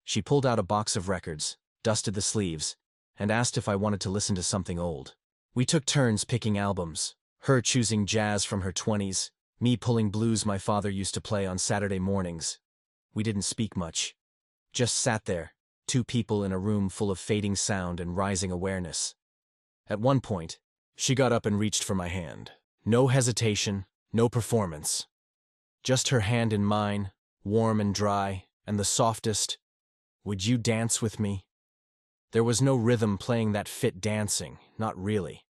She pulled out a box of records, dusted the sleeves, and asked if I wanted to listen to something old. We took turns picking albums, her choosing jazz from her 20s, me pulling blues my father used to play on Saturday mornings. We didn't speak much, just sat there, two people in a room full of fading sound and rising awareness. At one point, she got up and reached for my hand. No hesitation, no performance. Just her hand in mine, warm and dry, and the softest, "Would you dance with me?" There was no rhythm playing that fit dancing, not really.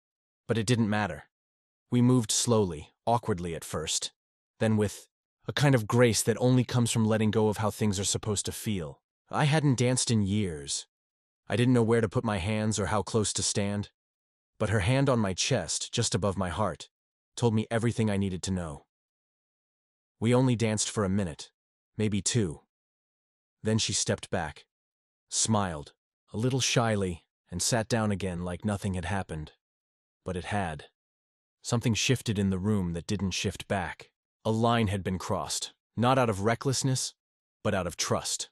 But it didn't matter. We moved slowly, awkwardly at first, then with a kind of grace that only comes from letting go of how things are supposed to feel. I hadn't danced in years. I didn't know where to put my hands or how close to stand. But her hand on my chest, just above my heart, told me everything I needed to know. We only danced for a minute, maybe two. Then she stepped back, smiled, a little shyly, and sat down again like nothing had happened. But it had. Something shifted in the room that didn't shift back. A line had been crossed, not out of recklessness, but out of trust.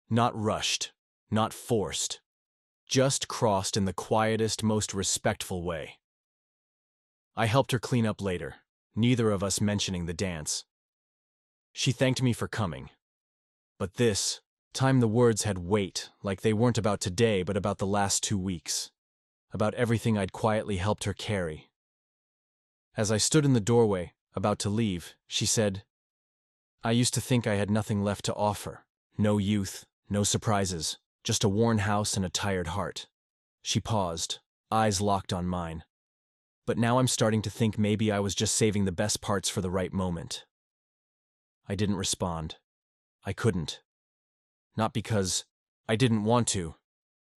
Not rushed, not forced. Just crossed in the quietest, most respectful way. I helped her clean up later, neither of us mentioning the dance. She thanked me for coming. But this time the words had weight, like they weren't about today but about the last 2 weeks. About everything I'd quietly helped her carry. As I stood in the doorway, about to leave, she said, "I used to think I had nothing left to offer. No youth, no surprises, just a worn house and a tired heart." She paused, eyes locked on mine. But now I'm starting to think maybe I was just saving the best parts for the right moment. I didn't respond. I couldn't. Not because I didn't want to,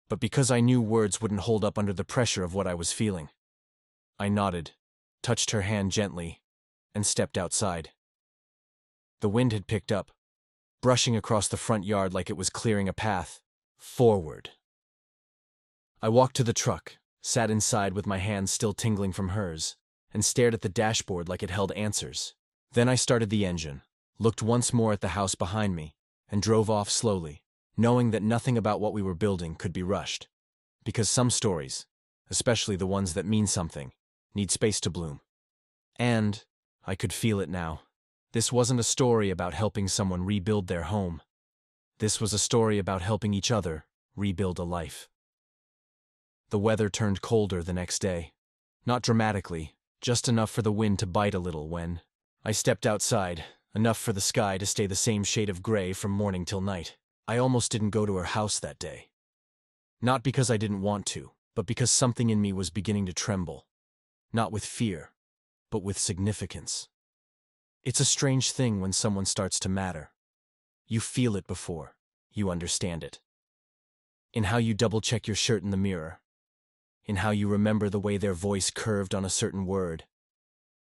but because I knew words wouldn't hold up under the pressure of what I was feeling. I nodded, touched her hand gently, and stepped outside. The wind had picked up, brushing across the front yard like it was clearing a path forward. I walked to the truck, sat inside with my hands still tingling from hers, and stared at the dashboard like it held answers. Then I started the engine, looked once more at the house behind me, and drove off slowly, knowing that nothing about what we were building could be rushed. Because some stories, especially the ones that mean something, need space to bloom. And I could feel it now. This wasn't a story about helping someone rebuild their home. This was a story about helping each other rebuild a life. The weather turned colder the next day. Not dramatically, just enough for the wind to bite a little when I stepped outside, enough for the sky to stay the same shade of gray from morning till night. I almost didn't go to her house that day. Not because I didn't want to, but because something in me was beginning to tremble. Not with fear, but with significance. It's a strange thing when someone starts to matter. You feel it before you understand it. In how you double-check your shirt in the mirror. In how you remember the way their voice curved on a certain word.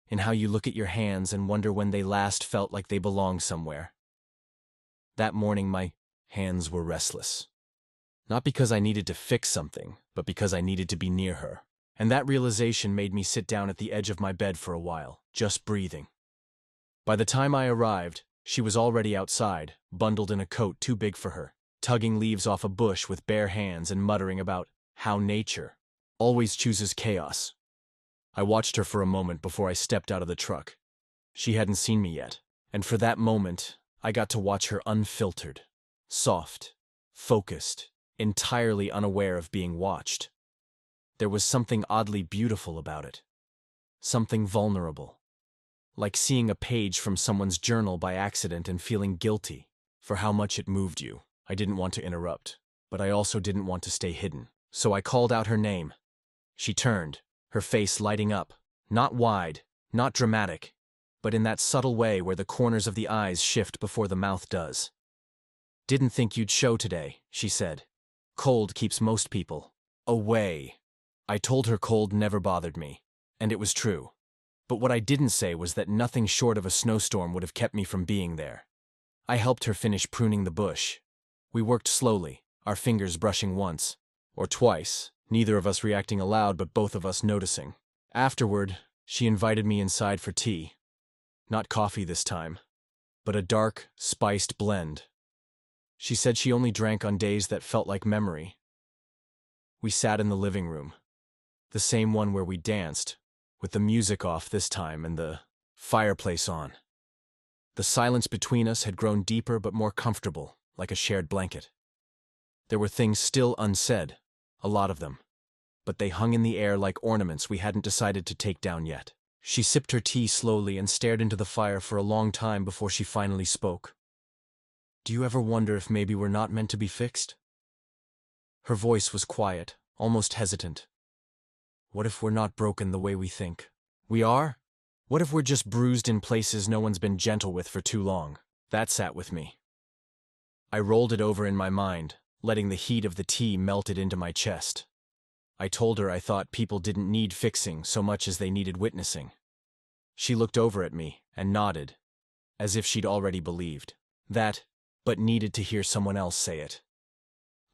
In how you look at your hands and wonder when they last felt like they belonged somewhere. That morning my hands were restless. Not because I needed to fix something, but because I needed to be near her. And that realization made me sit down at the edge of my bed for a while, just breathing. By the time I arrived, she was already outside, bundled in a coat too big for her, tugging leaves off a bush with bare hands and muttering about how nature always chooses chaos. I watched her for a moment before I stepped out of the truck. She hadn't seen me yet, and for that moment, I got to watch her unfiltered, soft, focused, entirely unaware of being watched. There was something oddly beautiful about it. Something vulnerable. Like seeing a page from someone's journal by accident and feeling guilty for how much it moved you. I didn't want to interrupt, but I also didn't want to stay hidden. So I called out her name. She turned, her face lighting up, not wide, not dramatic, but in that subtle way where the corners of the eyes shift before the mouth does. "Didn't think you'd show today," she said. "Cold keeps most people away." I told her cold never bothered me, and it was true. But what I didn't say was that nothing short of a snowstorm would have kept me from being there. I helped her finish pruning the bush. We worked slowly, our fingers brushing once, or twice, neither of us reacting aloud but both of us noticing. Afterward, she invited me inside for tea. Not coffee this time, but a dark, spiced blend. She said she only drank on days that felt like memory. We sat in the living room, the same one where we danced, with the music off this time and the fireplace on. The silence between us had grown deeper but more comfortable, like a shared blanket. There were things still unsaid, a lot of them, but they hung in the air like ornaments we hadn't decided to take down yet. She sipped her tea slowly and stared into the fire for a long time before she finally spoke. "Do you ever wonder if maybe we're not meant to be fixed?" Her voice was quiet, almost hesitant. "What if we're not broken the way we think? We are? What if we're just bruised in places no one's been gentle with for too long?" That sat with me. I rolled it over in my mind, letting the heat of the tea melt it into my chest. I told her I thought people didn't need fixing so much as they needed witnessing. She looked over at me and nodded, as if she'd already believed that, but needed to hear someone else say it.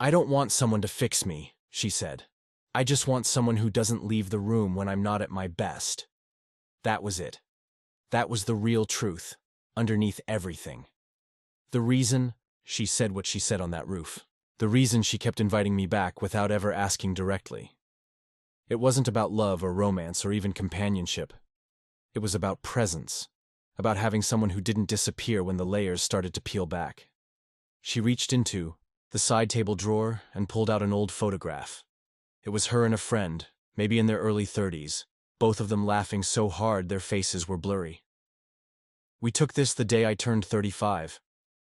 "I don't want someone to fix me," she said. "I just want someone who doesn't leave the room when I'm not at my best." That was it. That was the real truth, underneath everything. The reason she said what she said on that roof. The reason she kept inviting me back without ever asking directly. It wasn't about love or romance or even companionship. It was about presence, about having someone who didn't disappear when the layers started to peel back. She reached into the side table drawer and pulled out an old photograph. It was her and a friend, maybe in their early 30s, both of them laughing so hard their faces were blurry. "We took this the day I turned 35.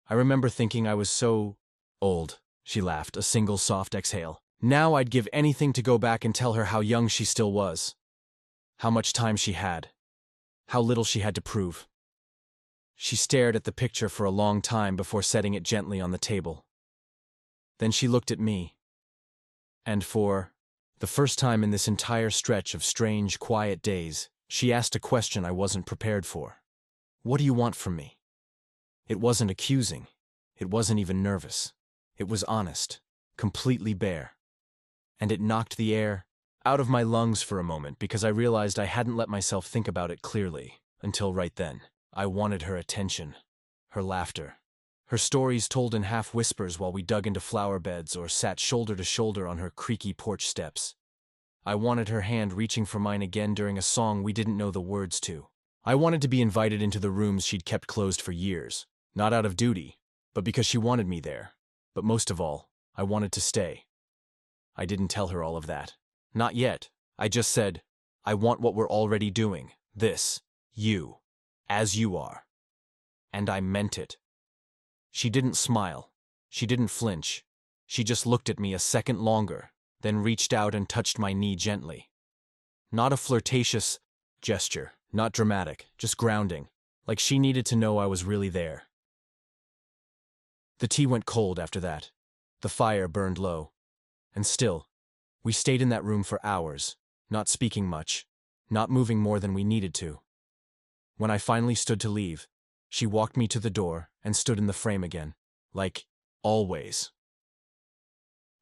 I remember thinking I was so old," she laughed, a single soft exhale. "Now I'd give anything to go back and tell her how young she still was. How much time she had. How little she had to prove." She stared at the picture for a long time before setting it gently on the table. Then she looked at me. And for the first time in this entire stretch of strange, quiet days, she asked a question I wasn't prepared for. "What do you want from me?" It wasn't accusing. It wasn't even nervous. It was honest, completely bare. And it knocked the air out of my lungs for a moment because I realized I hadn't let myself think about it clearly until right then. I wanted her attention, her laughter, her stories told in half whispers while we dug into flower beds or sat shoulder to shoulder on her creaky porch steps. I wanted her hand reaching for mine again during a song we didn't know the words to. I wanted to be invited into the rooms she'd kept closed for years, not out of duty, but because she wanted me there. But most of all, I wanted to stay. I didn't tell her all of that. Not yet. I just said, "I want what we're already doing. This. You. As you are." And I meant it. She didn't smile. She didn't flinch. She just looked at me a second longer, then reached out and touched my knee gently. Not a flirtatious gesture, not dramatic, just grounding, like she needed to know I was really there. The tea went cold after that. The fire burned low. And still, we stayed in that room for hours, not speaking much, not moving more than we needed to. When I finally stood to leave, she walked me to the door and stood in the frame again, like always.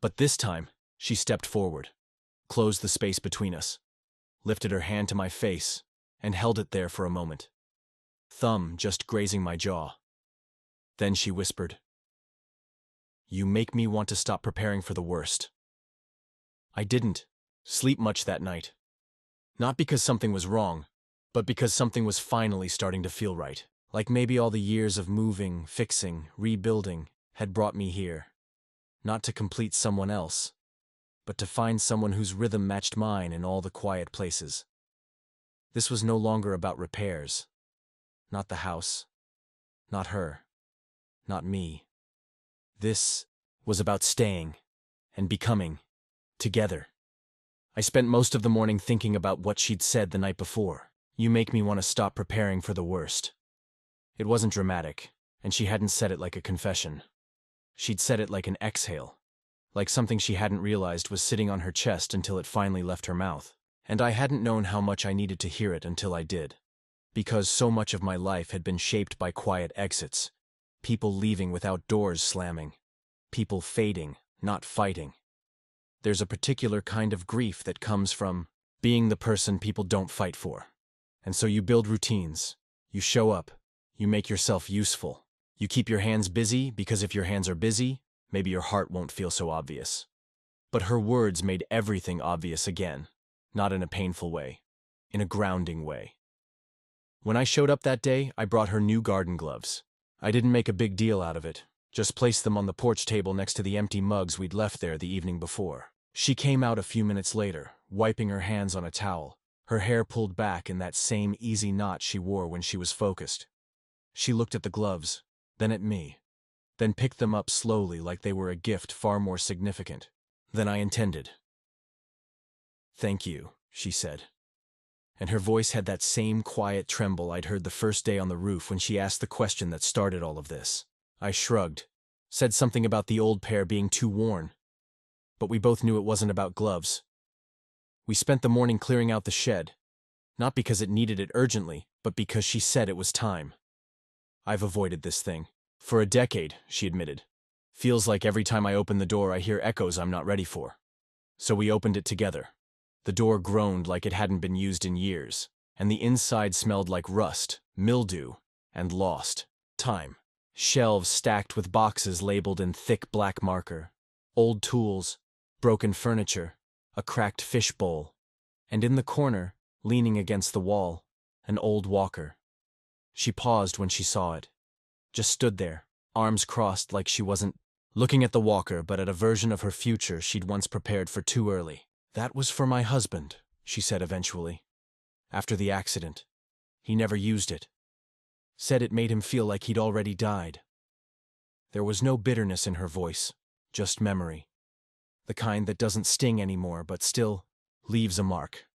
But this time, she stepped forward, closed the space between us, lifted her hand to my face, and held it there for a moment, thumb just grazing my jaw. Then she whispered, "You make me want to stop preparing for the worst." I didn't sleep much that night. Not because something was wrong, but because something was finally starting to feel right. Like maybe all the years of moving, fixing, rebuilding had brought me here. Not to complete someone else, but to find someone whose rhythm matched mine in all the quiet places. This was no longer about repairs. Not the house. Not her. Not me. This was about staying and becoming together. I spent most of the morning thinking about what she'd said the night before. You make me want to stop preparing for the worst. It wasn't dramatic, and she hadn't said it like a confession. She'd said it like an exhale, like something she hadn't realized was sitting on her chest until it finally left her mouth. And I hadn't known how much I needed to hear it until I did. Because so much of my life had been shaped by quiet exits, people leaving without doors slamming, people fading, not fighting. There's a particular kind of grief that comes from being the person people don't fight for. And so you build routines, you show up, you make yourself useful. You keep your hands busy because if your hands are busy, maybe your heart won't feel so obvious. But her words made everything obvious again, not in a painful way, in a grounding way. When I showed up that day, I brought her new garden gloves. I didn't make a big deal out of it, just placed them on the porch table next to the empty mugs we'd left there the evening before. She came out a few minutes later, wiping her hands on a towel, her hair pulled back in that same easy knot she wore when she was focused. She looked at the gloves, then at me, then picked them up slowly like they were a gift far more significant than I intended. "Thank you," she said. And her voice had that same quiet tremble I'd heard the first day on the roof when she asked the question that started all of this. I shrugged, said something about the old pair being too worn, but we both knew it wasn't about gloves. We spent the morning clearing out the shed, not because it needed it urgently, but because she said it was time. "I've avoided this thing for a decade," she admitted. "Feels like every time I open the door I hear echoes I'm not ready for." So we opened it together. The door groaned like it hadn't been used in years, and the inside smelled like rust, mildew, and lost time. Shelves stacked with boxes labeled in thick black marker, old tools, broken furniture, a cracked fish bowl, and in the corner, leaning against the wall, an old walker. She paused when she saw it, just stood there, arms crossed like she wasn't looking at the walker but at a version of her future she'd once prepared for too early. "That was for my husband," she said eventually. "After the accident. He never used it. Said it made him feel like he'd already died." There was no bitterness in her voice, just memory. The kind that doesn't sting anymore but still leaves a mark.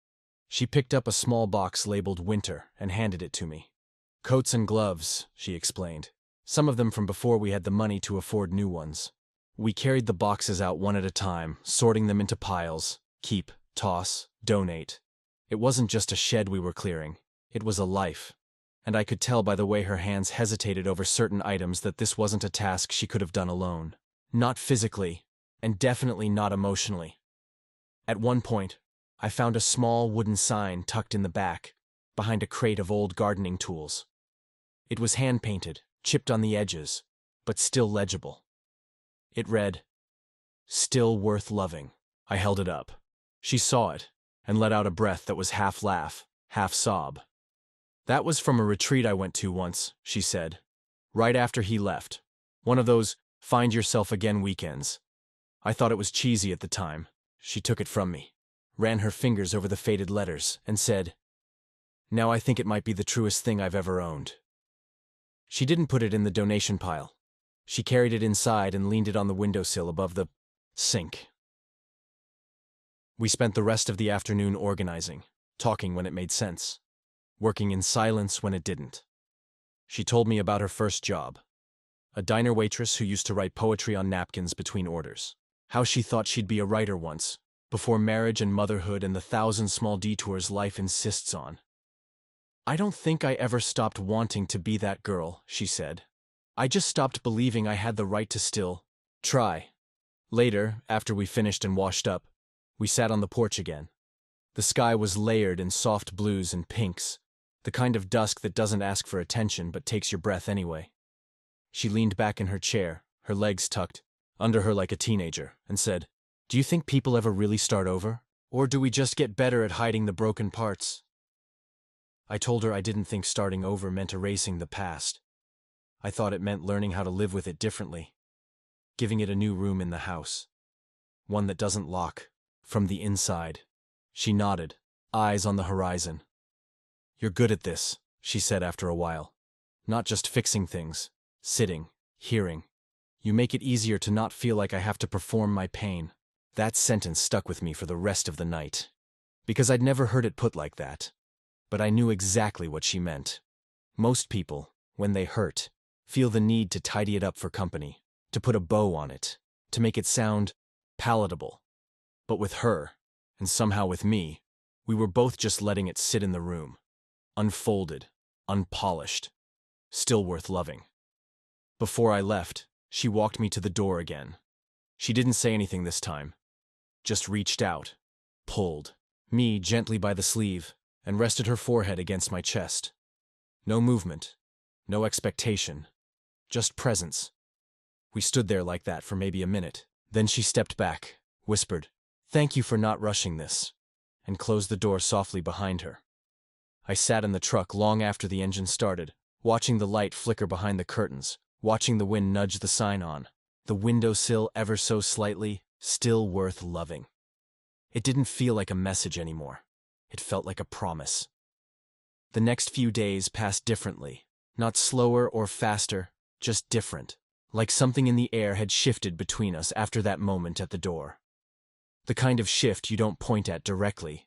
She picked up a small box labeled Winter and handed it to me. "Coats and gloves," she explained. "Some of them from before we had the money to afford new ones." We carried the boxes out one at a time, sorting them into piles. Keep, toss, donate. It wasn't just a shed we were clearing. It was a life. And I could tell by the way her hands hesitated over certain items that this wasn't a task she could have done alone. Not physically, and definitely not emotionally. At one point, I found a small wooden sign tucked in the back, behind a crate of old gardening tools. It was hand-painted, chipped on the edges, but still legible. It read, "Still worth loving." I held it up. She saw it, and let out a breath that was half laugh, half sob. "That was from a retreat I went to once," she said, "right after he left. One of those find yourself again weekends. I thought it was cheesy at the time." She took it from me, ran her fingers over the faded letters, and said, "Now I think it might be the truest thing I've ever owned." She didn't put it in the donation pile. She carried it inside and leaned it on the windowsill above the sink. We spent the rest of the afternoon organizing, talking when it made sense, working in silence when it didn't. She told me about her first job, a diner waitress who used to write poetry on napkins between orders. How she thought she'd be a writer once, before marriage and motherhood and the 1,000 small detours life insists on. I don't think I ever stopped wanting to be that girl, she said. I just stopped believing I had the right to still try. Later, after we finished and washed up, we sat on the porch again. The sky was layered in soft blues and pinks, the kind of dusk that doesn't ask for attention but takes your breath anyway. She leaned back in her chair, her legs tucked under her like a teenager, and said, "Do you think people ever really start over? Or do we just get better at hiding the broken parts?" I told her I didn't think starting over meant erasing the past. I thought it meant learning how to live with it differently, giving it a new room in the house, one that doesn't lock from the inside. She nodded, eyes on the horizon. "You're good at this," she said after a while. "Not just fixing things, sitting, hearing. You make it easier to not feel like I have to perform my pain." That sentence stuck with me for the rest of the night, because I'd never heard it put like that. But I knew exactly what she meant. Most people, when they hurt, feel the need to tidy it up for company, to put a bow on it, to make it sound palatable. But with her, and somehow with me, we were both just letting it sit in the room, unfolded, unpolished, still worth loving. Before I left, she walked me to the door again. She didn't say anything this time, just reached out, pulled me gently by the sleeve, and rested her forehead against my chest. No movement, no expectation, just presence. We stood there like that for maybe a minute. Then she stepped back, whispered, "Thank you for not rushing this," and closed the door softly behind her. I sat in the truck long after the engine started, watching the light flicker behind the curtains, watching the wind nudge the sign on, the windowsill ever so slightly, "Still worth loving." It didn't feel like a message anymore. It felt like a promise. The next few days passed differently, not slower or faster, just different, like something in the air had shifted between us after that moment at the door. The kind of shift you don't point at directly,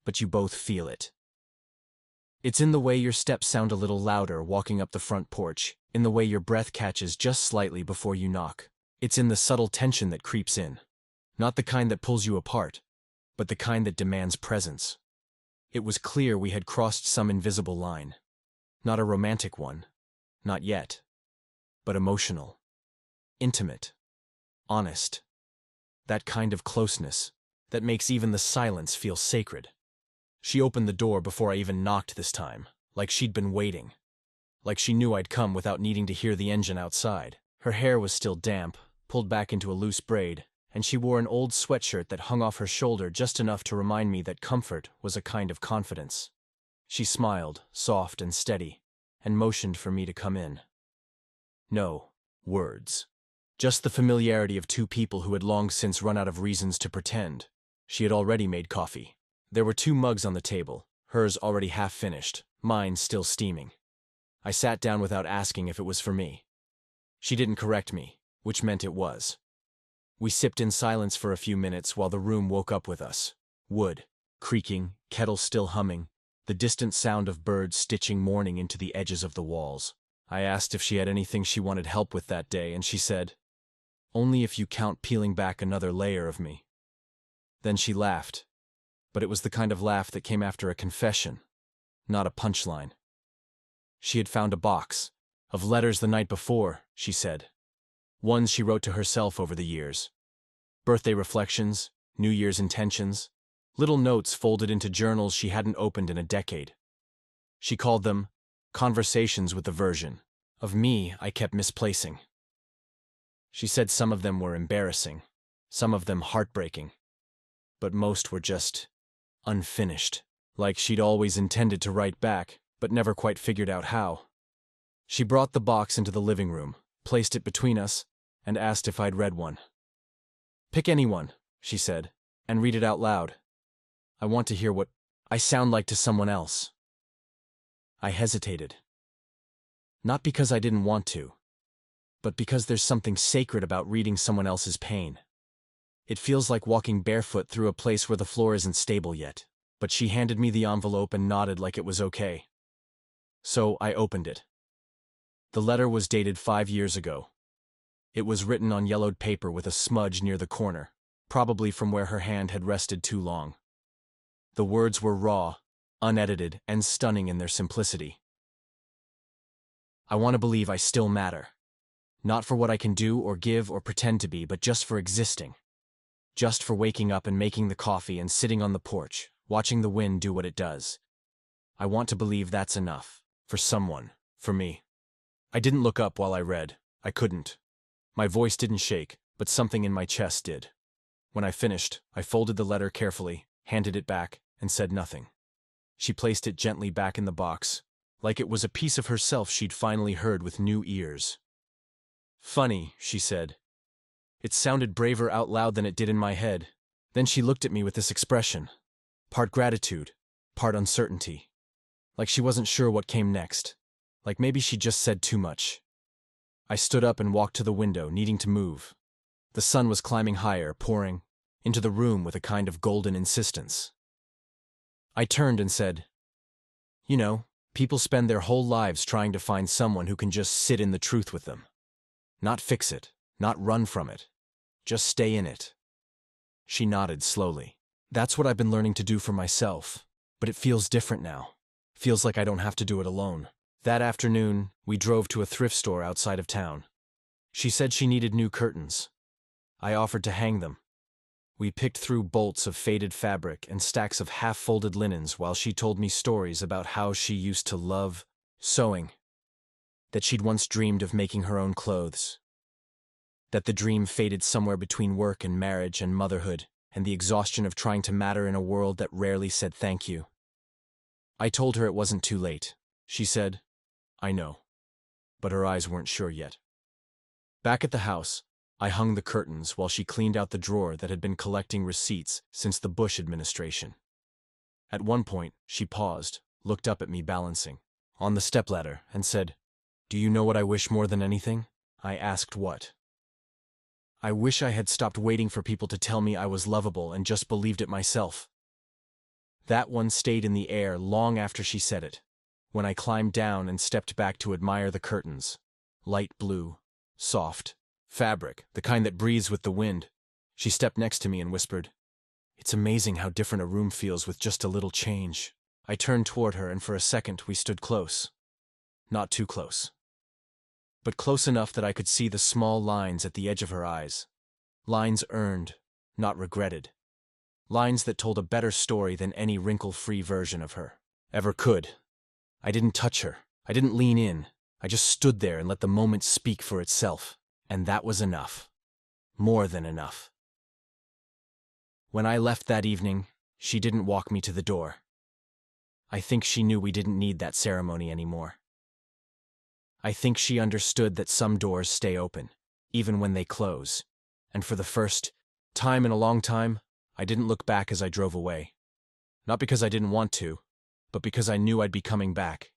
but you both feel it. It's in the way your steps sound a little louder walking up the front porch, in the way your breath catches just slightly before you knock. It's in the subtle tension that creeps in. Not the kind that pulls you apart, but the kind that demands presence. It was clear we had crossed some invisible line. Not a romantic one, not yet, but emotional, intimate, honest. That kind of closeness that makes even the silence feel sacred. She opened the door before I even knocked this time, like she'd been waiting. Like she knew I'd come without needing to hear the engine outside. Her hair was still damp, pulled back into a loose braid, and she wore an old sweatshirt that hung off her shoulder just enough to remind me that comfort was a kind of confidence. She smiled, soft and steady, and motioned for me to come in. No words. Just the familiarity of two people who had long since run out of reasons to pretend. She had already made coffee. There were 2 mugs on the table, hers already half finished, mine still steaming. I sat down without asking if it was for me. She didn't correct me, which meant it was. We sipped in silence for a few minutes while the room woke up with us. Wood creaking, kettle still humming, the distant sound of birds stitching morning into the edges of the walls. I asked if she had anything she wanted help with that day, and she said, "Only if you count peeling back another layer of me." Then she laughed, but it was the kind of laugh that came after a confession, not a punchline. She had found a box of letters the night before, she said. Ones she wrote to herself over the years. Birthday reflections, New Year's intentions, little notes folded into journals she hadn't opened in a decade. She called them conversations with the version of me I kept misplacing. She said some of them were embarrassing, some of them heartbreaking, but most were just unfinished, like she'd always intended to write back, but never quite figured out how. She brought the box into the living room, placed it between us, and asked if I'd read one. "Pick any one," she said, "and read it out loud. I want to hear what I sound like to someone else." I hesitated. Not because I didn't want to, but because there's something sacred about reading someone else's pain. It feels like walking barefoot through a place where the floor isn't stable yet. But she handed me the envelope and nodded like it was okay. So I opened it. The letter was dated 5 years ago. It was written on yellowed paper with a smudge near the corner, probably from where her hand had rested too long. The words were raw, unedited, and stunning in their simplicity. I want to believe I still matter. Not for what I can do or give or pretend to be, but just for existing. Just for waking up and making the coffee and sitting on the porch, watching the wind do what it does. I want to believe that's enough. For someone. For me. I didn't look up while I read. I couldn't. My voice didn't shake, but something in my chest did. When I finished, I folded the letter carefully, handed it back, and said nothing. She placed it gently back in the box, like it was a piece of herself she'd finally heard with new ears. Funny, she said. It sounded braver out loud than it did in my head. Then she looked at me with this expression. Part gratitude, part uncertainty. Like she wasn't sure what came next. Like maybe she just said too much. I stood up and walked to the window, needing to move. The sun was climbing higher, pouring into the room with a kind of golden insistence. I turned and said, "You know, people spend their whole lives trying to find someone who can just sit in the truth with them. Not fix it, not run from it. Just stay in it." She nodded slowly. "That's what I've been learning to do for myself. But it feels different now. Feels like I don't have to do it alone." That afternoon, we drove to a thrift store outside of town. She said she needed new curtains. I offered to hang them. We picked through bolts of faded fabric and stacks of half-folded linens while she told me stories about how she used to love sewing, that she'd once dreamed of making her own clothes, that the dream faded somewhere between work and marriage and motherhood, and the exhaustion of trying to matter in a world that rarely said thank you. I told her it wasn't too late. She said, "I know," but her eyes weren't sure yet. Back at the house, I hung the curtains while she cleaned out the drawer that had been collecting receipts since the Bush administration. At one point, she paused, looked up at me balancing on the stepladder, and said, "Do you know what I wish more than anything?" I asked what. "I wish I had stopped waiting for people to tell me I was lovable and just believed it myself." That one stayed in the air long after she said it. When I climbed down and stepped back to admire the curtains. Light blue, soft, fabric, the kind that breathes with the wind. She stepped next to me and whispered, "It's amazing how different a room feels with just a little change." I turned toward her, and for a second we stood close. Not too close, but close enough that I could see the small lines at the edge of her eyes. Lines earned, not regretted. Lines that told a better story than any wrinkle-free version of her ever could. I didn't touch her. I didn't lean in. I just stood there and let the moment speak for itself. And that was enough. More than enough. When I left that evening, she didn't walk me to the door. I think she knew we didn't need that ceremony anymore. I think she understood that some doors stay open, even when they close. And for the first time in a long time, I didn't look back as I drove away. Not because I didn't want to, but because I knew I'd be coming back.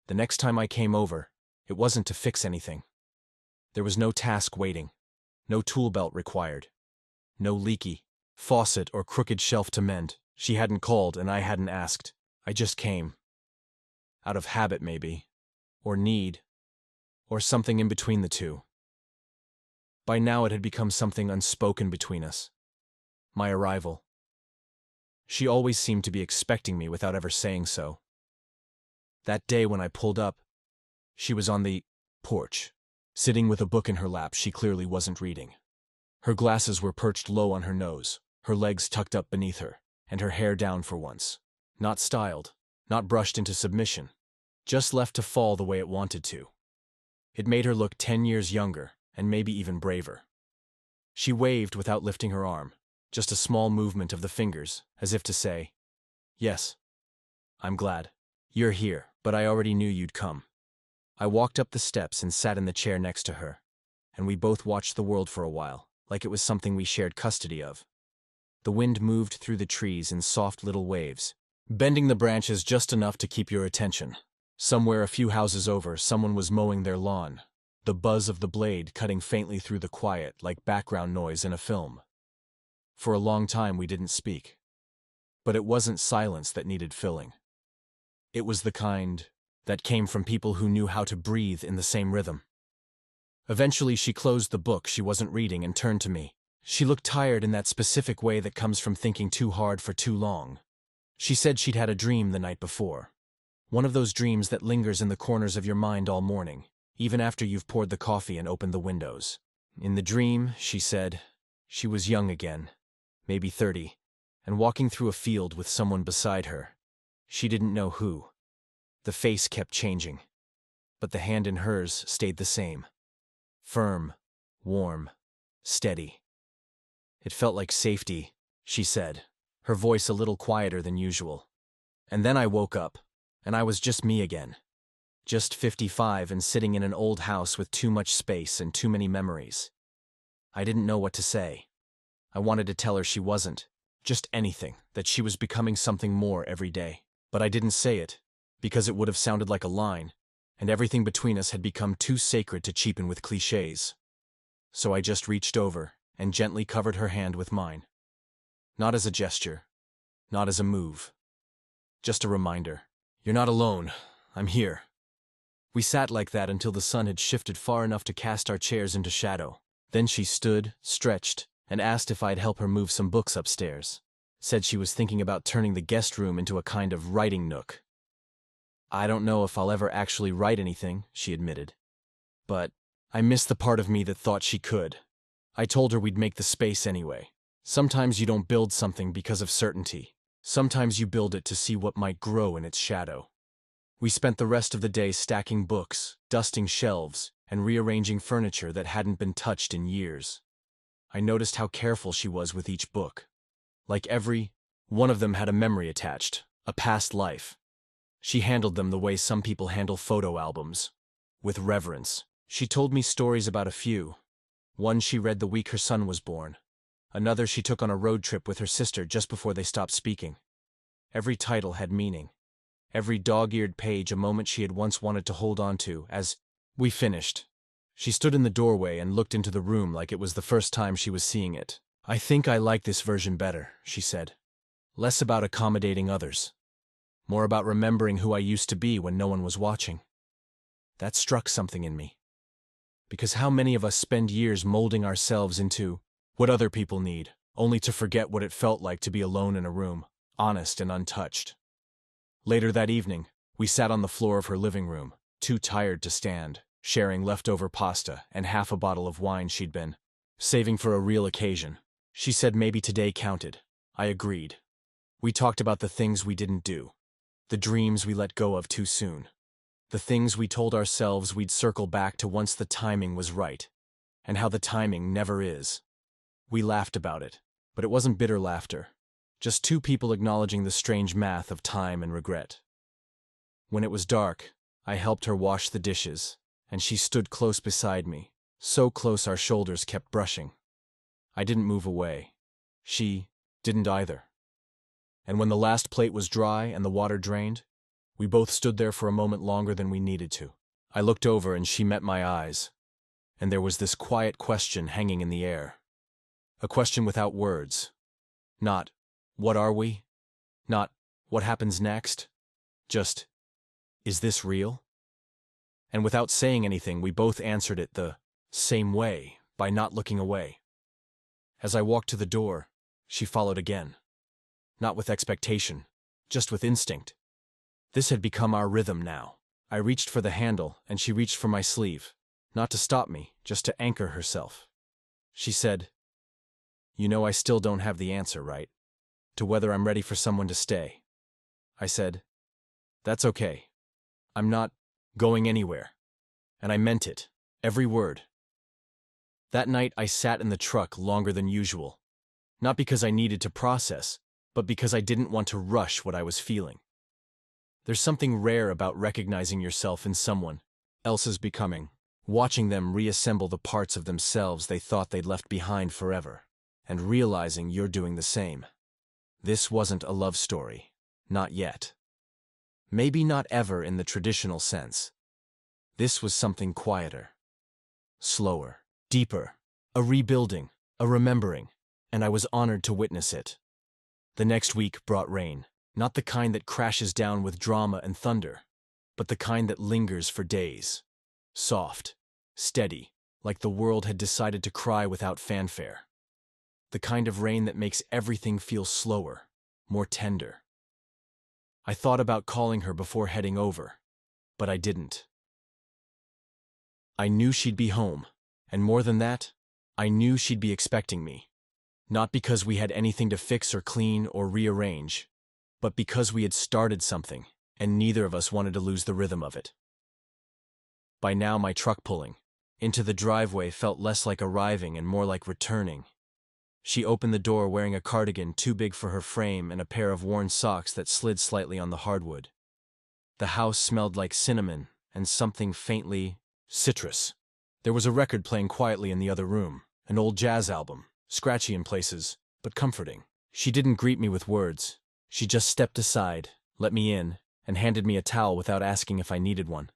The next time I came over, it wasn't to fix anything. There was no task waiting, no tool belt required, no leaky faucet or crooked shelf to mend. She hadn't called and I hadn't asked. I just came. Out of habit, maybe, or need, or something in between the two. By now it had become something unspoken between us. My arrival. She always seemed to be expecting me without ever saying so. That day when I pulled up, she was on the porch, sitting with a book in her lap she clearly wasn't reading. Her glasses were perched low on her nose, her legs tucked up beneath her, and her hair down for once. Not styled, not brushed into submission, just left to fall the way it wanted to. It made her look 10 years younger, and maybe even braver. She waved without lifting her arm, just a small movement of the fingers, as if to say, "Yes, I'm glad. You're here, but I already knew you'd come." I walked up the steps and sat in the chair next to her, and we both watched the world for a while, like it was something we shared custody of. The wind moved through the trees in soft little waves, bending the branches just enough to keep your attention. Somewhere a few houses over, someone was mowing their lawn, the buzz of the blade cutting faintly through the quiet like background noise in a film. For a long time we didn't speak. But it wasn't silence that needed filling. It was the kind that came from people who knew how to breathe in the same rhythm. Eventually she closed the book she wasn't reading and turned to me. She looked tired in that specific way that comes from thinking too hard for too long. She said she'd had a dream the night before. One of those dreams that lingers in the corners of your mind all morning, even after you've poured the coffee and opened the windows. In the dream, she said, she was young again, maybe 30, and walking through a field with someone beside her. She didn't know who. The face kept changing, but the hand in hers stayed the same. Firm, warm, steady. It felt like safety, she said, her voice a little quieter than usual. And then I woke up, and I was just me again. Just 55 and sitting in an old house with too much space and too many memories. I didn't know what to say. I wanted to tell her she wasn't, just anything, that she was becoming something more every day. But I didn't say it, because it would have sounded like a line, and everything between us had become too sacred to cheapen with clichés. So I just reached over and gently covered her hand with mine. Not as a gesture, not as a move. Just a reminder. You're not alone. I'm here. We sat like that until the sun had shifted far enough to cast our chairs into shadow. Then she stood, stretched, and asked if I'd help her move some books upstairs. Said she was thinking about turning the guest room into a kind of writing nook. I don't know if I'll ever actually write anything, she admitted. But I missed the part of me that thought she could. I told her we'd make the space anyway. Sometimes you don't build something because of certainty. Sometimes you build it to see what might grow in its shadow. We spent the rest of the day stacking books, dusting shelves, and rearranging furniture that hadn't been touched in years. I noticed how careful she was with each book. Like every one of them had a memory attached, a past life. She handled them the way some people handle photo albums, with reverence. She told me stories about a few. One she read the week her son was born. Another she took on a road trip with her sister just before they stopped speaking. Every title had meaning. Every dog-eared page a moment she had once wanted to hold on to. As we finished, she stood in the doorway and looked into the room like it was the first time she was seeing it. I think I like this version better, she said. Less about accommodating others. More about remembering who I used to be when no one was watching. That struck something in me. Because how many of us spend years molding ourselves into what other people need, only to forget what it felt like to be alone in a room, honest and untouched. Later that evening, we sat on the floor of her living room, too tired to stand, sharing leftover pasta and half a bottle of wine she'd been saving for a real occasion. She said maybe today counted. I agreed. We talked about the things we didn't do, the dreams we let go of too soon, the things we told ourselves we'd circle back to once the timing was right, and how the timing never is. We laughed about it, but it wasn't bitter laughter, just two people acknowledging the strange math of time and regret. When it was dark, I helped her wash the dishes, and she stood close beside me, so close our shoulders kept brushing. I didn't move away. She didn't either. And when the last plate was dry and the water drained, we both stood there for a moment longer than we needed to. I looked over and she met my eyes, and there was this quiet question hanging in the air. A question without words. Not, what are we? Not, what happens next? Just, is this real? And without saying anything, we both answered it the same way, by not looking away. As I walked to the door, she followed again. Not with expectation, just with instinct. This had become our rhythm now. I reached for the handle, and she reached for my sleeve, not to stop me, just to anchor herself. She said, "You know I still don't have the answer, right? To whether I'm ready for someone to stay." I said, "That's okay. I'm not going anywhere." And I meant it, every word. That night I sat in the truck longer than usual, not because I needed to process, but because I didn't want to rush what I was feeling. There's something rare about recognizing yourself in someone else's becoming, watching them reassemble the parts of themselves they thought they'd left behind forever, and realizing you're doing the same. This wasn't a love story. Not yet. Maybe not ever in the traditional sense. This was something quieter, slower, deeper, a rebuilding, a remembering, and I was honored to witness it. The next week brought rain, not the kind that crashes down with drama and thunder, but the kind that lingers for days. Soft, steady, like the world had decided to cry without fanfare. The kind of rain that makes everything feel slower, more tender. I thought about calling her before heading over, but I didn't. I knew she'd be home, and more than that, I knew she'd be expecting me. Not because we had anything to fix or clean or rearrange, but because we had started something, and neither of us wanted to lose the rhythm of it. By now, my truck pulling into the driveway felt less like arriving and more like returning. She opened the door wearing a cardigan too big for her frame and a pair of worn socks that slid slightly on the hardwood. The house smelled like cinnamon and something faintly citrus. There was a record playing quietly in the other room, an old jazz album, scratchy in places, but comforting. She didn't greet me with words. She just stepped aside, let me in, and handed me a towel without asking if I needed one.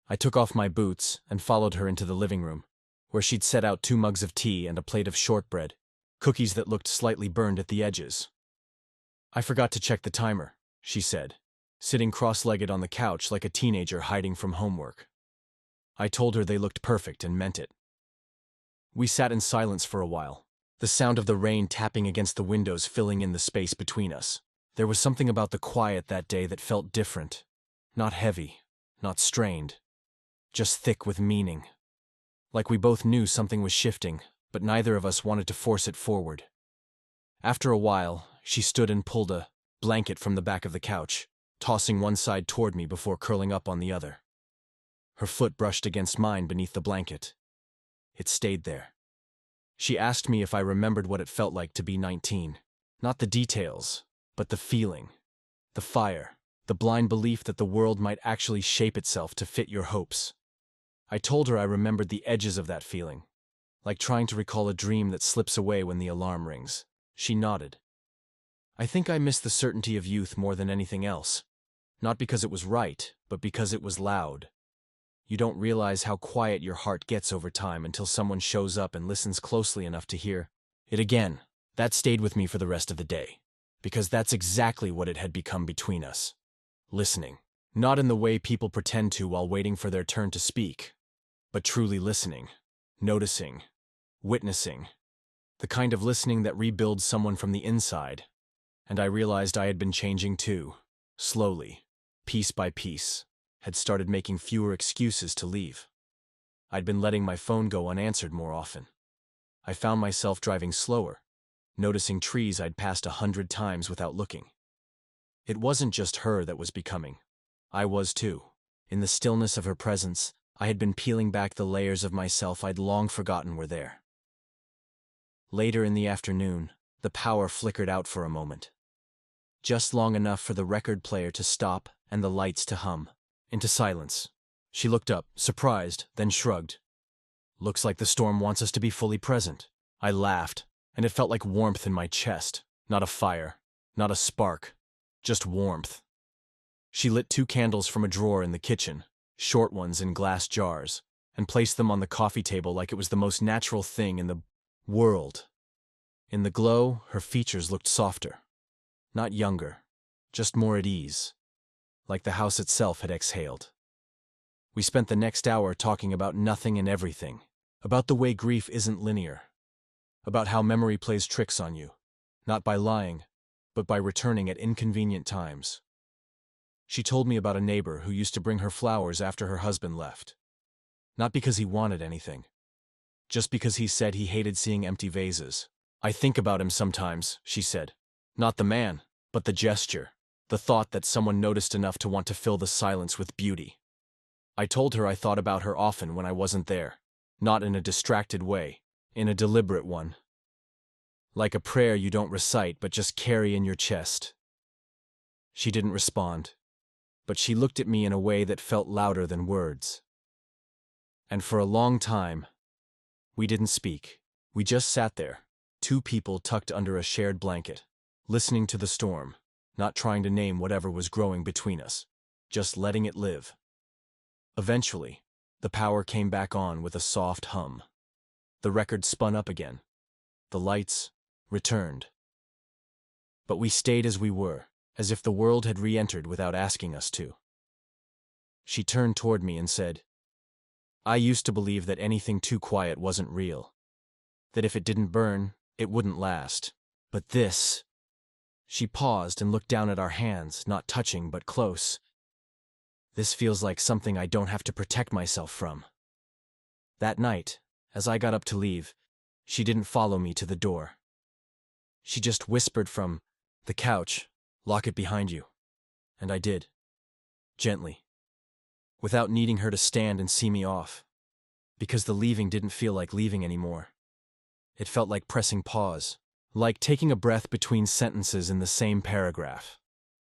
I took off my boots and followed her into the living room, where she'd set out 2 mugs of tea and a plate of shortbread, cookies that looked slightly burned at the edges. "I forgot to check the timer," she said, sitting cross-legged on the couch like a teenager hiding from homework. I told her they looked perfect and meant it. We sat in silence for a while, the sound of the rain tapping against the windows filling in the space between us. There was something about the quiet that day that felt different. Not heavy, not strained, just thick with meaning. Like we both knew something was shifting, but neither of us wanted to force it forward. After a while, she stood and pulled a blanket from the back of the couch, tossing one side toward me before curling up on the other. Her foot brushed against mine beneath the blanket. It stayed there. She asked me if I remembered what it felt like to be 19. Not the details, but the feeling, the fire, the blind belief that the world might actually shape itself to fit your hopes. I told her I remembered the edges of that feeling, like trying to recall a dream that slips away when the alarm rings. She nodded. I think I missed the certainty of youth more than anything else. Not because it was right, but because it was loud. You don't realize how quiet your heart gets over time until someone shows up and listens closely enough to hear it again. That stayed with me for the rest of the day, because that's exactly what it had become between us. Listening. Not in the way people pretend to while waiting for their turn to speak, but truly listening, noticing, witnessing. The kind of listening that rebuilds someone from the inside. And I realized I had been changing too, slowly, piece by piece. Had started making fewer excuses to leave. I'd been letting my phone go unanswered more often. I found myself driving slower, noticing trees I'd passed 100 times without looking. It wasn't just her that was becoming. I was too. In the stillness of her presence, I had been peeling back the layers of myself I'd long forgotten were there. Later in the afternoon, the power flickered out for a moment. Just long enough for the record player to stop and the lights to hum. Into silence. She looked up, surprised, then shrugged. "Looks like the storm wants us to be fully present." I laughed, and it felt like warmth in my chest. Not a fire, not a spark, just warmth. She lit 2 candles from a drawer in the kitchen, short ones in glass jars, and placed them on the coffee table like it was the most natural thing in the world. In the glow, her features looked softer. Not younger, just more at ease. Like the house itself had exhaled. We spent the next hour talking about nothing and everything, about the way grief isn't linear, about how memory plays tricks on you, not by lying, but by returning at inconvenient times. She told me about a neighbor who used to bring her flowers after her husband left. Not because he wanted anything, just because he said he hated seeing empty vases. "I think about him sometimes," she said. "Not the man, but the gesture. The thought that someone noticed enough to want to fill the silence with beauty." I told her I thought about her often when I wasn't there, not in a distracted way, in a deliberate one. Like a prayer you don't recite but just carry in your chest. She didn't respond, but she looked at me in a way that felt louder than words. And for a long time, we didn't speak. We just sat there, 2 people tucked under a shared blanket, listening to the storm, not trying to name whatever was growing between us, just letting it live. Eventually, the power came back on with a soft hum. The record spun up again. The lights returned. But we stayed as we were, as if the world had re-entered without asking us to. She turned toward me and said, "I used to believe that anything too quiet wasn't real. That if it didn't burn, it wouldn't last. But this—" She paused and looked down at our hands, not touching but close. "This feels like something I don't have to protect myself from." That night, as I got up to leave, she didn't follow me to the door. She just whispered from the couch, "Lock it behind you." And I did. Gently. Without needing her to stand and see me off. Because the leaving didn't feel like leaving anymore. It felt like pressing pause. Like taking a breath between sentences in the same paragraph.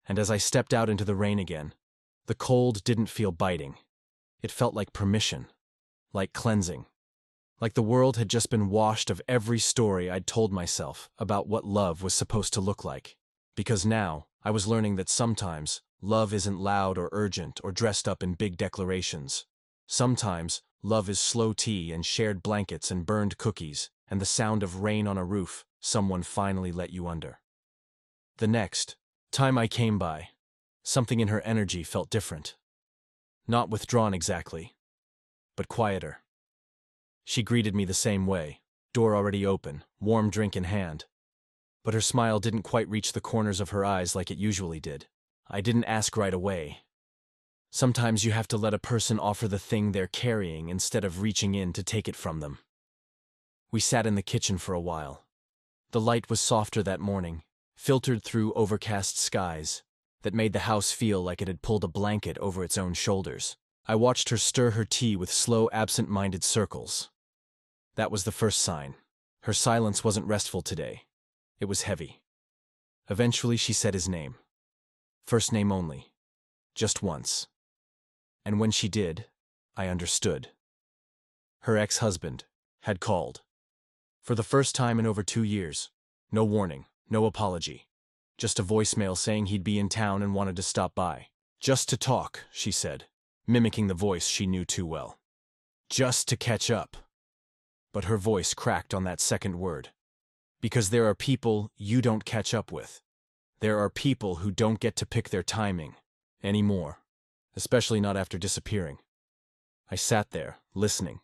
And as I stepped out into the rain again, the cold didn't feel biting. It felt like permission. Like cleansing. Like the world had just been washed of every story I'd told myself about what love was supposed to look like. Because now, I was learning that sometimes, love isn't loud or urgent or dressed up in big declarations. Sometimes, love is slow tea and shared blankets and burned cookies, and the sound of rain on a roof someone finally let you under. The next time I came by, something in her energy felt different. Not withdrawn exactly, but quieter. She greeted me the same way, door already open, warm drink in hand. But her smile didn't quite reach the corners of her eyes like it usually did. I didn't ask right away. Sometimes you have to let a person offer the thing they're carrying instead of reaching in to take it from them. We sat in the kitchen for a while. The light was softer that morning, filtered through overcast skies, that made the house feel like it had pulled a blanket over its own shoulders. I watched her stir her tea with slow, absent-minded circles. That was the first sign. Her silence wasn't restful today. It was heavy. Eventually she said his name. First name only. Just once. And when she did, I understood. Her ex-husband had called. For the first time in over 2 years. No warning, no apology. Just a voicemail saying he'd be in town and wanted to stop by. Just to talk, she said, mimicking the voice she knew too well. Just to catch up. But her voice cracked on that second word. Because there are people you don't catch up with. There are people who don't get to pick their timing anymore, especially not after disappearing. I sat there, listening,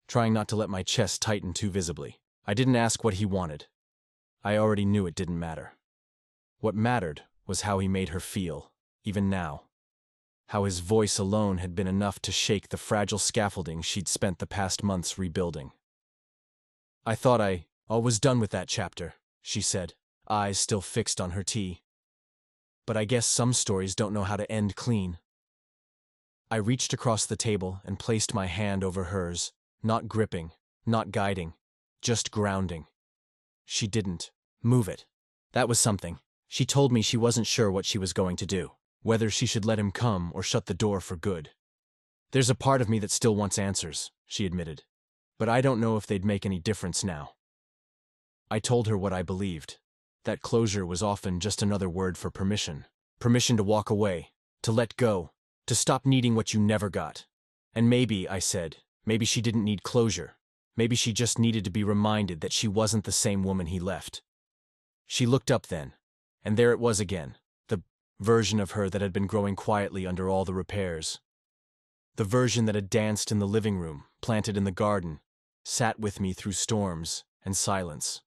trying not to let my chest tighten too visibly. I didn't ask what he wanted. I already knew it didn't matter. What mattered was how he made her feel, even now. How his voice alone had been enough to shake the fragile scaffolding she'd spent the past months rebuilding. I thought I was done with that chapter, she said, eyes still fixed on her tea. But I guess some stories don't know how to end clean. I reached across the table and placed my hand over hers, not gripping, not guiding, just grounding. She didn't move it. That was something. She told me she wasn't sure what she was going to do, whether she should let him come or shut the door for good. There's a part of me that still wants answers, she admitted, but I don't know if they'd make any difference now. I told her what I believed, that closure was often just another word for permission. Permission to walk away, to let go, to stop needing what you never got. And maybe, I said, maybe she didn't need closure. Maybe she just needed to be reminded that she wasn't the same woman he left. She looked up then, and there it was again, the version of her that had been growing quietly under all the repairs. The version that had danced in the living room, planted in the garden, sat with me through storms and silence.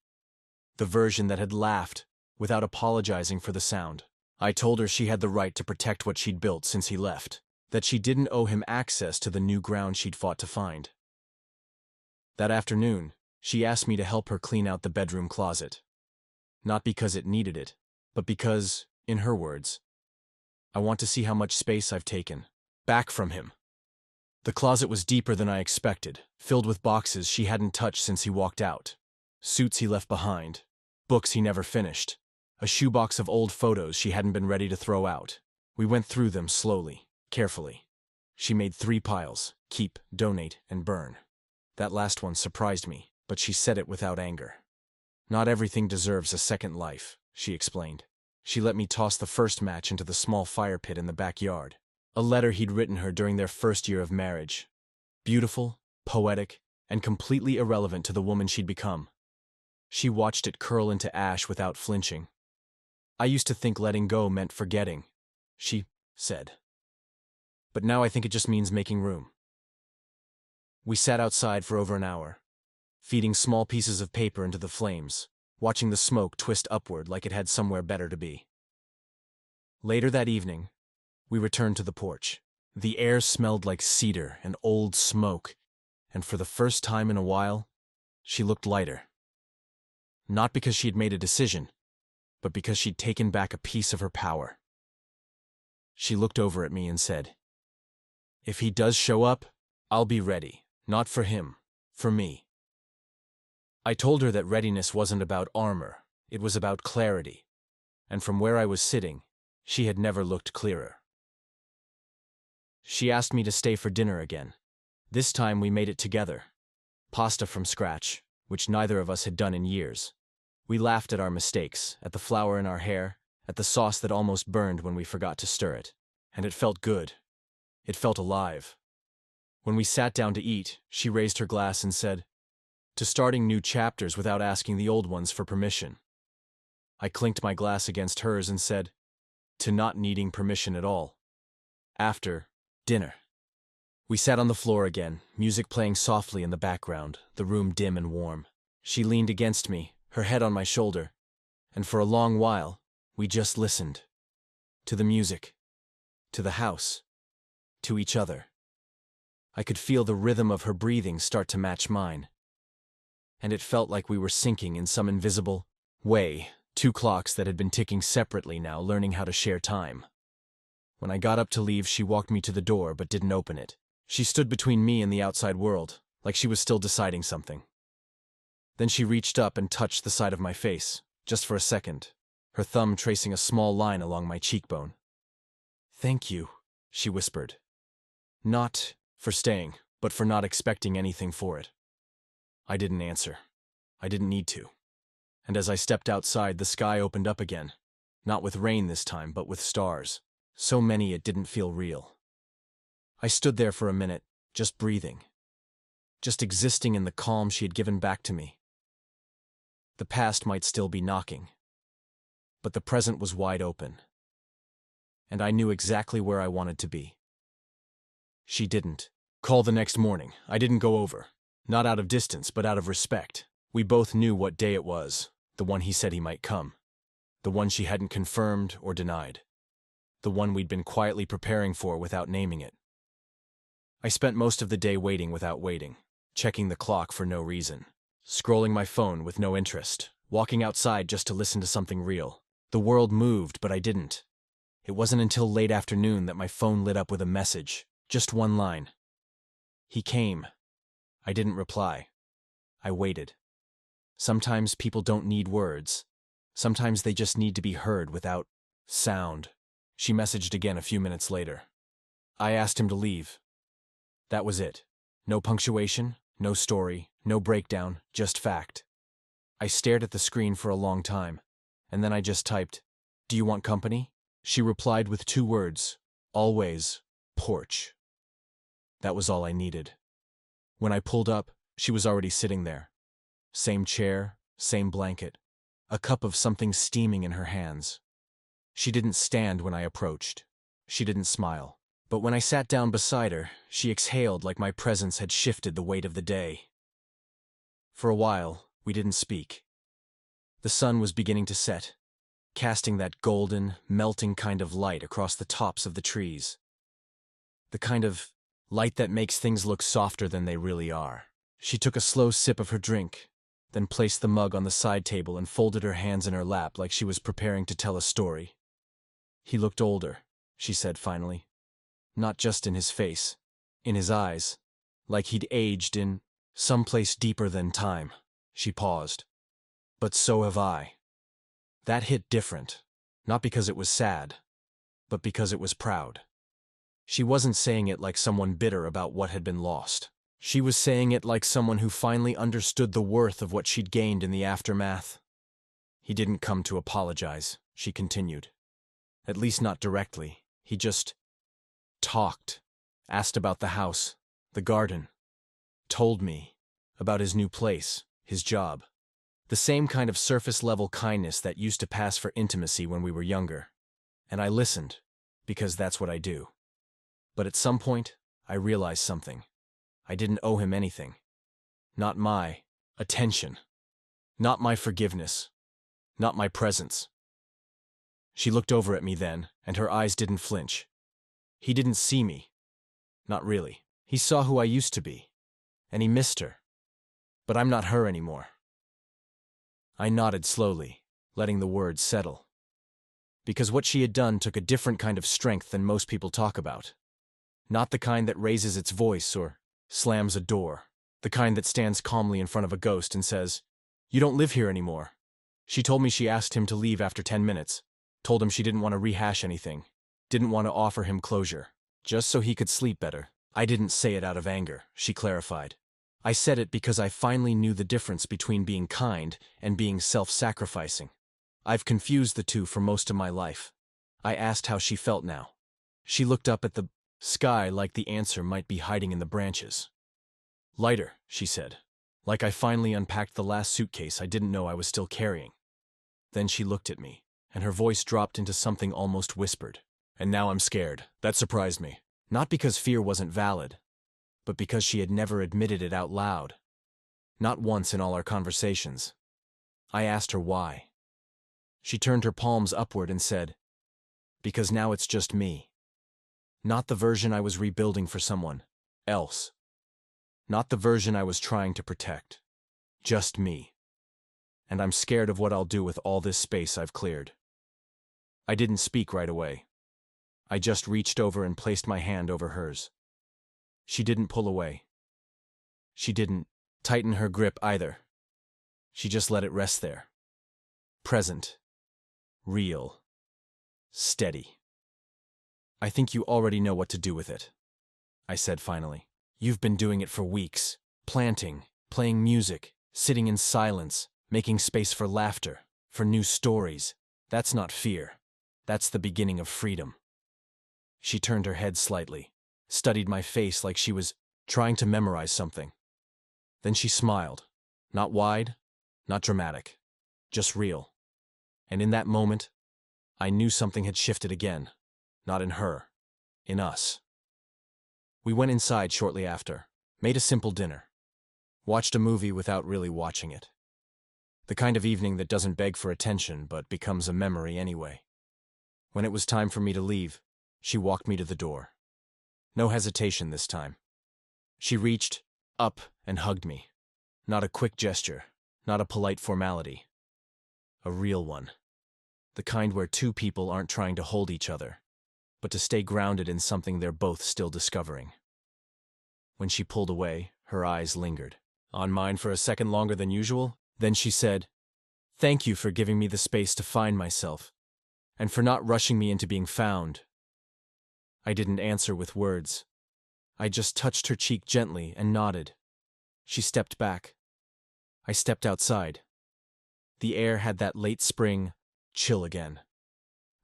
The version that had laughed without apologizing for the sound. I told her she had the right to protect what she'd built since he left, that she didn't owe him access to the new ground she'd fought to find. That afternoon, she asked me to help her clean out the bedroom closet. Not because it needed it, but because, in her words, I want to see how much space I've taken back from him. The closet was deeper than I expected, filled with boxes she hadn't touched since he walked out. Suits he left behind, books he never finished, a shoebox of old photos she hadn't been ready to throw out. We went through them slowly, carefully. She made 3 piles: keep, donate, and burn. That last one surprised me, but she said it without anger. Not everything deserves a second life, she explained. She let me toss the first match into the small fire pit in the backyard. A letter he'd written her during their first year of marriage. Beautiful, poetic, and completely irrelevant to the woman she'd become. She watched it curl into ash without flinching. "I used to think letting go meant forgetting," she said. "But now I think it just means making room." We sat outside for over an hour, feeding small pieces of paper into the flames, watching the smoke twist upward like it had somewhere better to be. Later that evening, we returned to the porch. The air smelled like cedar and old smoke, and for the first time in a while, she looked lighter. Not because she had made a decision, but because she'd taken back a piece of her power. She looked over at me and said, "If he does show up, I'll be ready. Not for him, for me." I told her that readiness wasn't about armor, it was about clarity, and from where I was sitting, she had never looked clearer. She asked me to stay for dinner again. This time we made it together. Pasta from scratch, which neither of us had done in years. We laughed at our mistakes, at the flour in our hair, at the sauce that almost burned when we forgot to stir it. And it felt good. It felt alive. When we sat down to eat, she raised her glass and said, "To starting new chapters without asking the old ones for permission." I clinked my glass against hers and said, "To not needing permission at all." After dinner, we sat on the floor again, music playing softly in the background, the room dim and warm. She leaned against me, her head on my shoulder, and for a long while, we just listened. To the music, to the house, to each other. I could feel the rhythm of her breathing start to match mine. And it felt like we were syncing in some invisible way, two clocks that had been ticking separately now, learning how to share time. When I got up to leave, she walked me to the door but didn't open it. She stood between me and the outside world, like she was still deciding something. Then she reached up and touched the side of my face, just for a second, her thumb tracing a small line along my cheekbone. "Thank you," she whispered. "Not for staying, but for not expecting anything for it." I didn't answer. I didn't need to. And as I stepped outside, the sky opened up again. Not with rain this time, but with stars. So many it didn't feel real. I stood there for a minute, just breathing. Just existing in the calm she had given back to me. The past might still be knocking, but the present was wide open. And I knew exactly where I wanted to be. She didn't. Call the next morning. I didn't go over. Not out of distance, but out of respect. We both knew what day it was, the one he said he might come. The one she hadn't confirmed or denied. The one we'd been quietly preparing for without naming it. I spent most of the day waiting without waiting, checking the clock for no reason, scrolling my phone with no interest, walking outside just to listen to something real. The world moved, but I didn't. It wasn't until late afternoon that my phone lit up with a message, just one line. "He came." I didn't reply. I waited. Sometimes people don't need words. Sometimes they just need to be heard without sound. She messaged again a few minutes later. I asked him to leave. That was it. No punctuation, no story, no breakdown, just fact. I stared at the screen for a long time, and then I just typed, "Do you want company?" She replied with 2 words, always, "Porch." That was all I needed. When I pulled up, she was already sitting there. Same chair, same blanket, a cup of something steaming in her hands. She didn't stand when I approached. She didn't smile. But when I sat down beside her, she exhaled like my presence had shifted the weight of the day. For a while, we didn't speak. The sun was beginning to set, casting that golden, melting kind of light across the tops of the trees. The kind of light that makes things look softer than they really are. She took a slow sip of her drink, then placed the mug on the side table and folded her hands in her lap like she was preparing to tell a story. "He looked older," she said finally. Not just in his face, in his eyes, like he'd aged in someplace deeper than time. She paused. "But so have I." That hit different, not because it was sad, but because it was proud. She wasn't saying it like someone bitter about what had been lost. She was saying it like someone who finally understood the worth of what she'd gained in the aftermath. He didn't come to apologize. she continued. At least not directly. He just talked, asked about the house, the garden, told me about his new place, his job. The same kind of surface-level kindness that used to pass for intimacy when we were younger. And I listened, because that's what I do. But at some point, I realized something. I didn't owe him anything. Not my attention. Not my forgiveness. Not my presence. She looked over at me then, and her eyes didn't flinch. He didn't see me. Not really. He saw who I used to be. And he missed her. But I'm not her anymore. I nodded slowly, letting the words settle. Because what she had done took a different kind of strength than most people talk about. Not the kind that raises its voice or slams a door. The kind that stands calmly in front of a ghost and says, "You don't live here anymore." She told me she asked him to leave after 10 minutes. Told him she didn't want to rehash anything. Didn't want to offer him closure. Just so he could sleep better. I didn't say it out of anger, she clarified. I said it because I finally knew the difference between being kind and being self-sacrificing. I've confused the two for most of my life. I asked how she felt now. She looked up at the sky like the answer might be hiding in the branches. Lighter, she said. Like I finally unpacked the last suitcase I didn't know I was still carrying. Then she looked at me, and her voice dropped into something almost whispered. And now I'm scared. That surprised me. Not because fear wasn't valid, but because she had never admitted it out loud. Not once in all our conversations. I asked her why. She turned her palms upward and said, "Because now it's just me. Not the version I was rebuilding for someone else. Not the version I was trying to protect. Just me. And I'm scared of what I'll do with all this space I've cleared." I didn't speak right away. I just reached over and placed my hand over hers. She didn't pull away. She didn't tighten her grip either. She just let it rest there. Present. Real. Steady. "I think you already know what to do with it," I said finally. "You've been doing it for weeks. Planting, playing music, sitting in silence, making space for laughter, for new stories. That's not fear. That's the beginning of freedom." She turned her head slightly, studied my face like she was trying to memorize something. Then she smiled. Not wide, not dramatic, just real. And in that moment, I knew something had shifted again. Not in her, in us. We went inside shortly after, made a simple dinner, watched a movie without really watching it. The kind of evening that doesn't beg for attention but becomes a memory anyway. When it was time for me to leave, she walked me to the door. No hesitation this time. She reached up and hugged me. Not a quick gesture, not a polite formality. A real one. The kind where two people aren't trying to hold each other, but to stay grounded in something they're both still discovering. When she pulled away, her eyes lingered. On mine for a second longer than usual. Then she said, "Thank you for giving me the space to find myself, and for not rushing me into being found." I didn't answer with words. I just touched her cheek gently and nodded. She stepped back. I stepped outside. The air had that late spring chill again.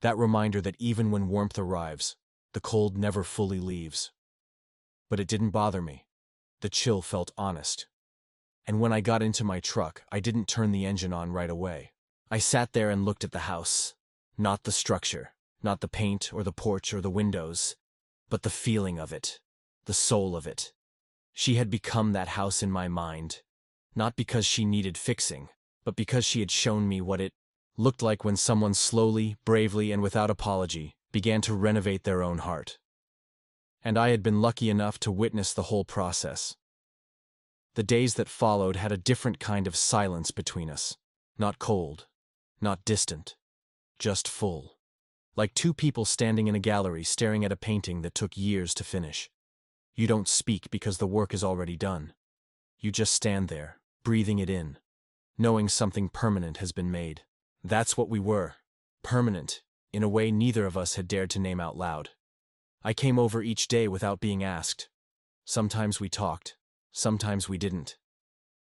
That reminder that even when warmth arrives, the cold never fully leaves. But it didn't bother me. The chill felt honest. And when I got into my truck, I didn't turn the engine on right away. I sat there and looked at the house. Not the structure, not the paint or the porch or the windows, but the feeling of it, the soul of it. She had become that house in my mind, not because she needed fixing, but because she had shown me what it looked like when someone slowly, bravely, and without apology began to renovate their own heart. And I had been lucky enough to witness the whole process. The days that followed had a different kind of silence between us. Not cold, not distant, just full. Like two people standing in a gallery staring at a painting that took years to finish. You don't speak because the work is already done. You just stand there, breathing it in, knowing something permanent has been made. That's what we were. Permanent, in a way neither of us had dared to name out loud. I came over each day without being asked. Sometimes we talked. Sometimes we didn't.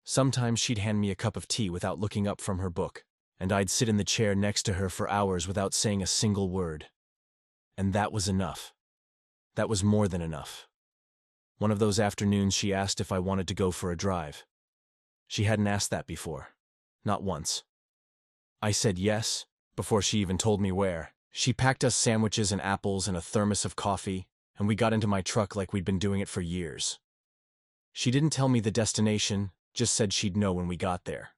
Sometimes she'd hand me a cup of tea without looking up from her book. and I'd sit in the chair next to her for hours without saying a single word. And that was enough. That was more than enough. One of those afternoons she asked if I wanted to go for a drive. She hadn't asked that before. Not once. I said yes, before she even told me where. She packed us sandwiches and apples and a thermos of coffee, and we got into my truck like we'd been doing it for years. She didn't tell me the destination, just said she'd know when we got there.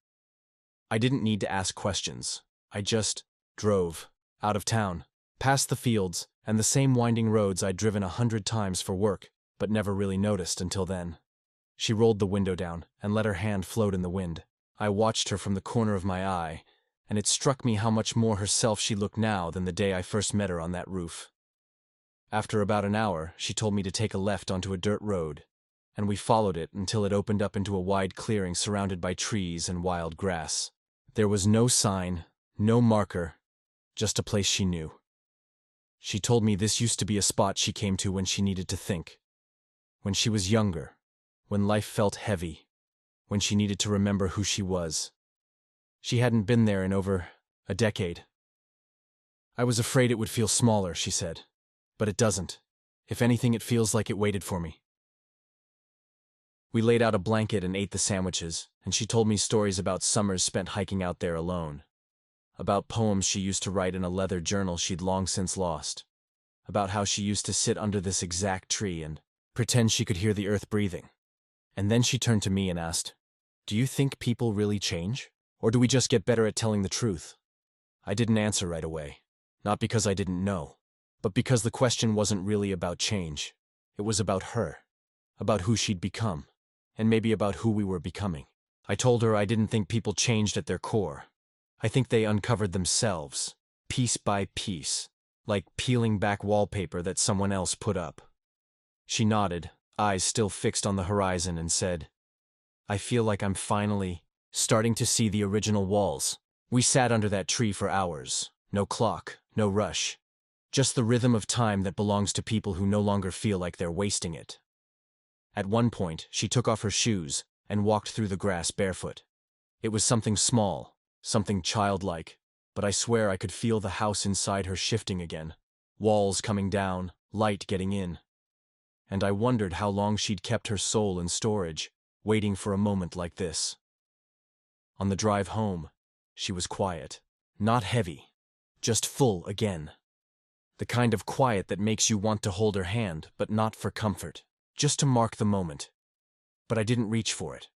I didn't need to ask questions. I just drove, out of town, past the fields, and the same winding roads I'd driven 100 times for work, but never really noticed until then. She rolled the window down and let her hand float in the wind. I watched her from the corner of my eye, and it struck me how much more herself she looked now than the day I first met her on that roof. After about an hour, she told me to take a left onto a dirt road, and we followed it until it opened up into a wide clearing surrounded by trees and wild grass. There was no sign, no marker, just a place she knew. She told me this used to be a spot she came to when she needed to think. When she was younger, when life felt heavy, when she needed to remember who she was. She hadn't been there in over a decade. I was afraid it would feel smaller, she said. But it doesn't. If anything, it feels like it waited for me. We laid out a blanket and ate the sandwiches, and she told me stories about summers spent hiking out there alone. About poems she used to write in a leather journal she'd long since lost. About how she used to sit under this exact tree and pretend she could hear the earth breathing. And then she turned to me and asked, "Do you think people really change? Or do we just get better at telling the truth?" I didn't answer right away. Not because I didn't know, but because the question wasn't really about change. It was about her, about who she'd become, and maybe about who we were becoming. I told her I didn't think people changed at their core. I think they uncovered themselves, piece by piece, like peeling back wallpaper that someone else put up. She nodded, eyes still fixed on the horizon, and said, "I feel like I'm finally starting to see the original walls." We sat under that tree for hours. No clock, no rush. Just the rhythm of time that belongs to people who no longer feel like they're wasting it. At one point, she took off her shoes and walked through the grass barefoot. It was something small, something childlike, but I swear I could feel the house inside her shifting again. Walls coming down, light getting in. And I wondered how long she'd kept her soul in storage, waiting for a moment like this. On the drive home, she was quiet. Not heavy. Just full again. The kind of quiet that makes you want to hold her hand, but not for comfort. Just to mark the moment. But I didn't reach for it.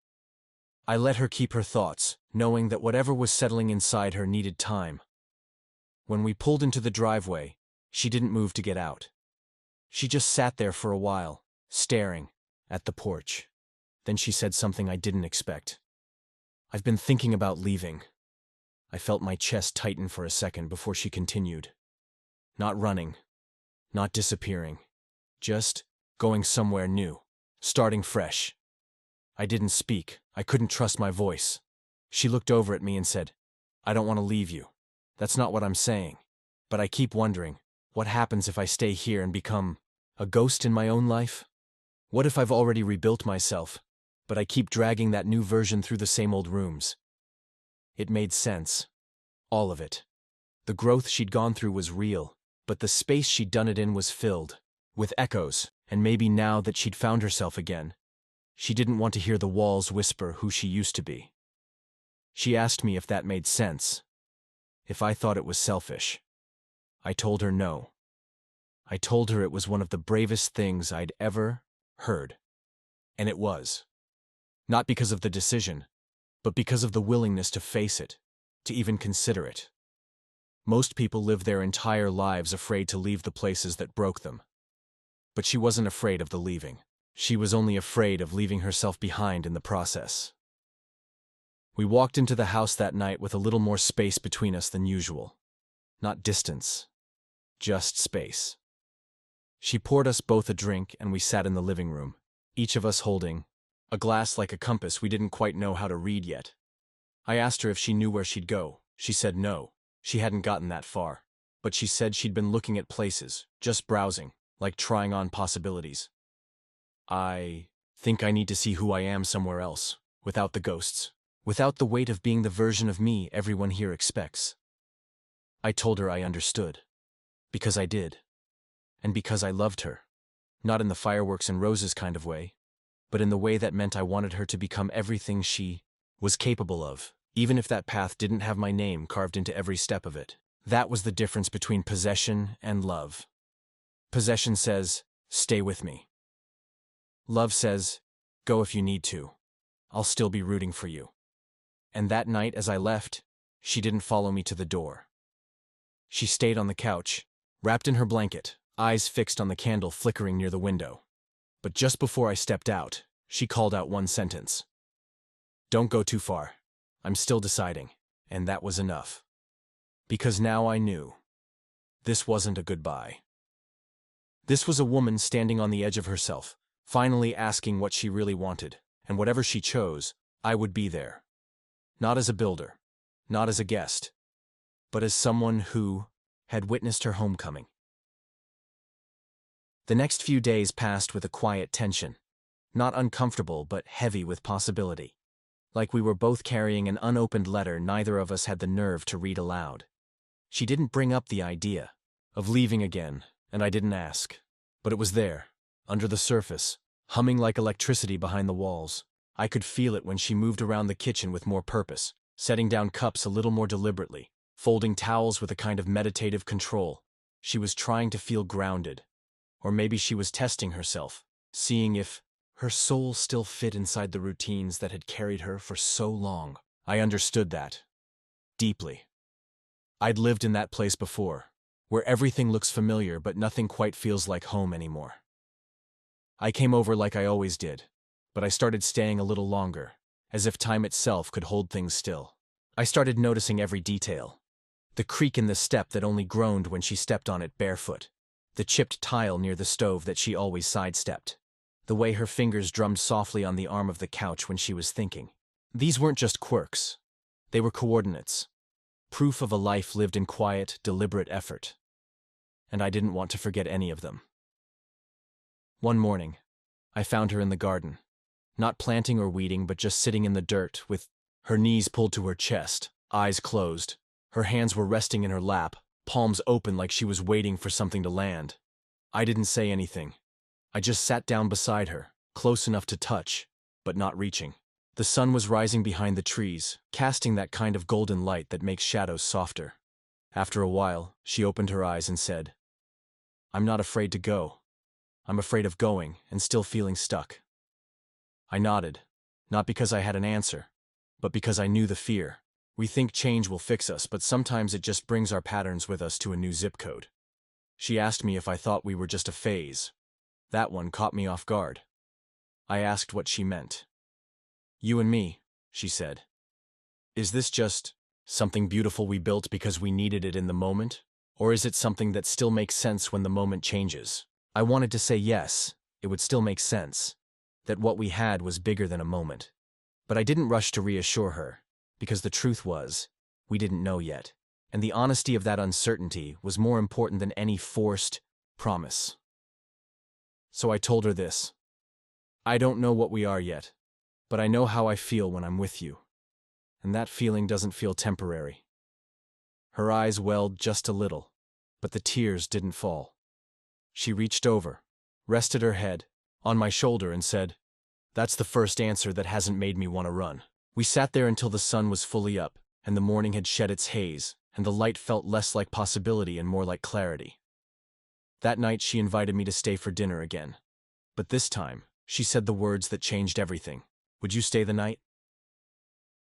I let her keep her thoughts, knowing that whatever was settling inside her needed time. When we pulled into the driveway, she didn't move to get out. She just sat there for a while, staring at the porch. Then she said something I didn't expect. "I've been thinking about leaving." I felt my chest tighten for a second before she continued. "Not running, not disappearing, just going somewhere new, starting fresh." I didn't speak. I couldn't trust my voice. She looked over at me and said, "I don't want to leave you. That's not what I'm saying. But I keep wondering, what happens if I stay here and become a ghost in my own life? What if I've already rebuilt myself, but I keep dragging that new version through the same old rooms?" It made sense. All of it. The growth she'd gone through was real, but the space she'd done it in was filled with echoes, and maybe now that she'd found herself again, she didn't want to hear the walls whisper who she used to be. She asked me if that made sense, if I thought it was selfish. I told her no. I told her it was one of the bravest things I'd ever heard. And it was. Not because of the decision, but because of the willingness to face it, to even consider it. Most people live their entire lives afraid to leave the places that broke them. But she wasn't afraid of the leaving. She was only afraid of leaving herself behind in the process. We walked into the house that night with a little more space between us than usual. Not distance, just space. She poured us both a drink and we sat in the living room, each of us holding a glass like a compass we didn't quite know how to read yet. I asked her if she knew where she'd go. She said no, she hadn't gotten that far. But she said she'd been looking at places, just browsing, like trying on possibilities. "I think I need to see who I am somewhere else, without the ghosts," without the weight of being the version of me everyone here expects. I told her I understood. Because I did. And because I loved her. Not in the fireworks and roses kind of way, but in the way that meant I wanted her to become everything she was capable of, even if that path didn't have my name carved into every step of it. That was the difference between possession and love. Possession says, stay with me. Love says, go if you need to. I'll still be rooting for you. And that night as I left, she didn't follow me to the door. She stayed on the couch, wrapped in her blanket, eyes fixed on the candle flickering near the window. But just before I stepped out, she called out one sentence. Don't go too far. I'm still deciding. And that was enough. Because now I knew. This wasn't a goodbye. This was a woman standing on the edge of herself, finally asking what she really wanted, and whatever she chose, I would be there. Not as a builder, not as a guest, but as someone who had witnessed her homecoming. The next few days passed with a quiet tension, not uncomfortable but heavy with possibility. Like we were both carrying an unopened letter neither of us had the nerve to read aloud. She didn't bring up the idea of leaving again, and I didn't ask. But it was there, under the surface, humming like electricity behind the walls. I could feel it when she moved around the kitchen with more purpose, setting down cups a little more deliberately, folding towels with a kind of meditative control. She was trying to feel grounded. Or maybe she was testing herself, seeing if her soul still fit inside the routines that had carried her for so long. I understood that. Deeply. I'd lived in that place before, where everything looks familiar but nothing quite feels like home anymore. I came over like I always did, but I started staying a little longer, as if time itself could hold things still. I started noticing every detail. The creak in the step that only groaned when she stepped on it barefoot. The chipped tile near the stove that she always sidestepped. The way her fingers drummed softly on the arm of the couch when she was thinking. These weren't just quirks. They were coordinates. Proof of a life lived in quiet, deliberate effort. And I didn't want to forget any of them. One morning, I found her in the garden. Not planting or weeding, but just sitting in the dirt, with her knees pulled to her chest, eyes closed. Her hands were resting in her lap, palms open like she was waiting for something to land. I didn't say anything. I just sat down beside her, close enough to touch, but not reaching. The sun was rising behind the trees, casting that kind of golden light that makes shadows softer. After a while, she opened her eyes and said, I'm not afraid to go. I'm afraid of going and still feeling stuck. I nodded, not because I had an answer, but because I knew the fear. We think change will fix us, but sometimes it just brings our patterns with us to a new zip code. She asked me if I thought we were just a phase. That one caught me off guard. I asked what she meant. You and me, she said. Is this just something beautiful we built because we needed it in the moment? Or is it something that still makes sense when the moment changes? I wanted to say yes, it would still make sense. That what we had was bigger than a moment. But I didn't rush to reassure her. Because the truth was, we didn't know yet. And the honesty of that uncertainty was more important than any forced promise. So I told her this. I don't know what we are yet, but I know how I feel when I'm with you. And that feeling doesn't feel temporary. Her eyes welled just a little, but the tears didn't fall. She reached over, rested her head on my shoulder and said, That's the first answer that hasn't made me want to run. We sat there until the sun was fully up, and the morning had shed its haze, and the light felt less like possibility and more like clarity. That night she invited me to stay for dinner again. But this time, she said the words that changed everything. Would you stay the night?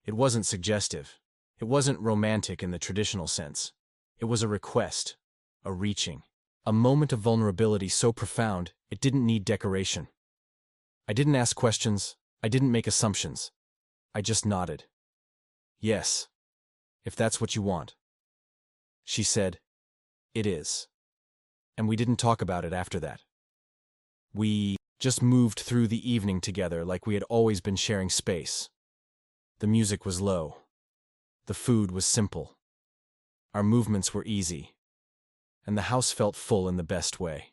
It wasn't suggestive. It wasn't romantic in the traditional sense. It was a request, a reaching, a moment of vulnerability so profound it didn't need decoration. I didn't ask questions, I didn't make assumptions. I just nodded. Yes, if that's what you want. She said, It is. And we didn't talk about it after that. We just moved through the evening together like we had always been sharing space. The music was low. The food was simple. Our movements were easy. And the house felt full in the best way.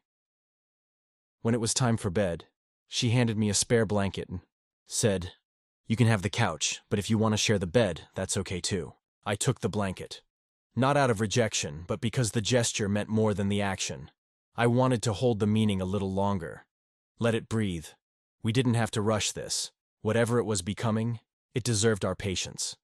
When it was time for bed, she handed me a spare blanket and said, You can have the couch, but if you want to share the bed, that's okay too. I took the blanket. Not out of rejection, but because the gesture meant more than the action. I wanted to hold the meaning a little longer. Let it breathe. We didn't have to rush this. Whatever it was becoming, it deserved our patience.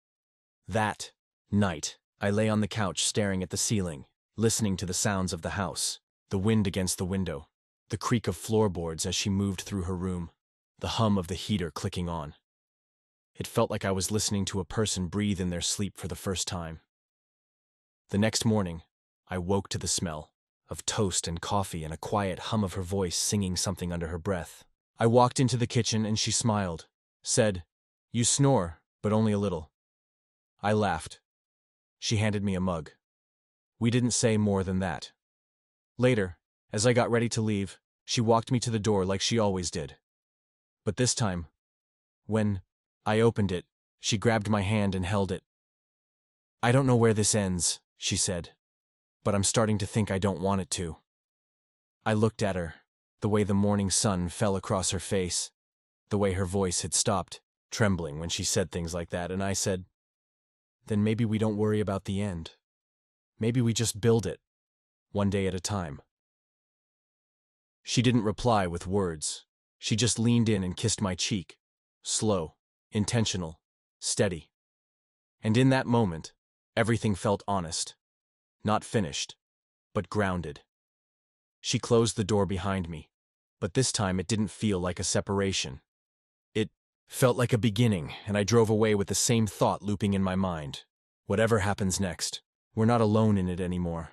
That night, I lay on the couch staring at the ceiling, listening to the sounds of the house, the wind against the window, the creak of floorboards as she moved through her room, the hum of the heater clicking on. It felt like I was listening to a person breathe in their sleep for the first time. The next morning, I woke to the smell of toast and coffee and a quiet hum of her voice singing something under her breath. I walked into the kitchen and she smiled, said, "You snore, but only a little." I laughed. She handed me a mug. We didn't say more than that. Later, as I got ready to leave, she walked me to the door like she always did. But this time, when I opened it, she grabbed my hand and held it. "I don't know where this ends," she said, "but I'm starting to think I don't want it to." I looked at her, the way the morning sun fell across her face, the way her voice had stopped, trembling when she said things like that, and I said, "Then maybe we don't worry about the end. Maybe we just build it, one day at a time." She didn't reply with words. She just leaned in and kissed my cheek, slow, intentional, steady. And in that moment, everything felt honest. Not finished, but grounded. She closed the door behind me, but this time it didn't feel like a separation. It felt like a beginning, and I drove away with the same thought looping in my mind. Whatever happens next, we're not alone in it anymore.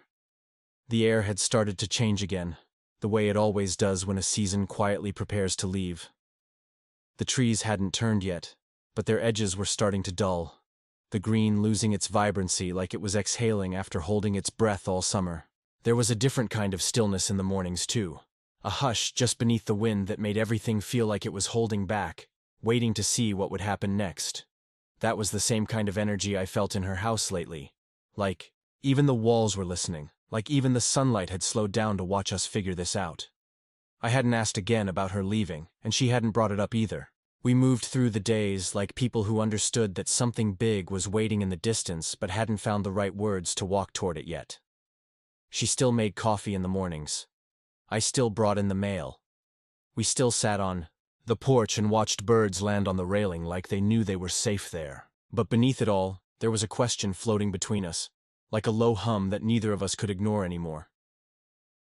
The air had started to change again, the way it always does when a season quietly prepares to leave. The trees hadn't turned yet, but their edges were starting to dull, the green losing its vibrancy like it was exhaling after holding its breath all summer. There was a different kind of stillness in the mornings, too. A hush just beneath the wind that made everything feel like it was holding back, waiting to see what would happen next. That was the same kind of energy I felt in her house lately. Like, even the walls were listening, like even the sunlight had slowed down to watch us figure this out. I hadn't asked again about her leaving, and she hadn't brought it up either. We moved through the days like people who understood that something big was waiting in the distance but hadn't found the right words to walk toward it yet. She still made coffee in the mornings. I still brought in the mail. We still sat on the porch and watched birds land on the railing like they knew they were safe there. But beneath it all, there was a question floating between us, like a low hum that neither of us could ignore anymore.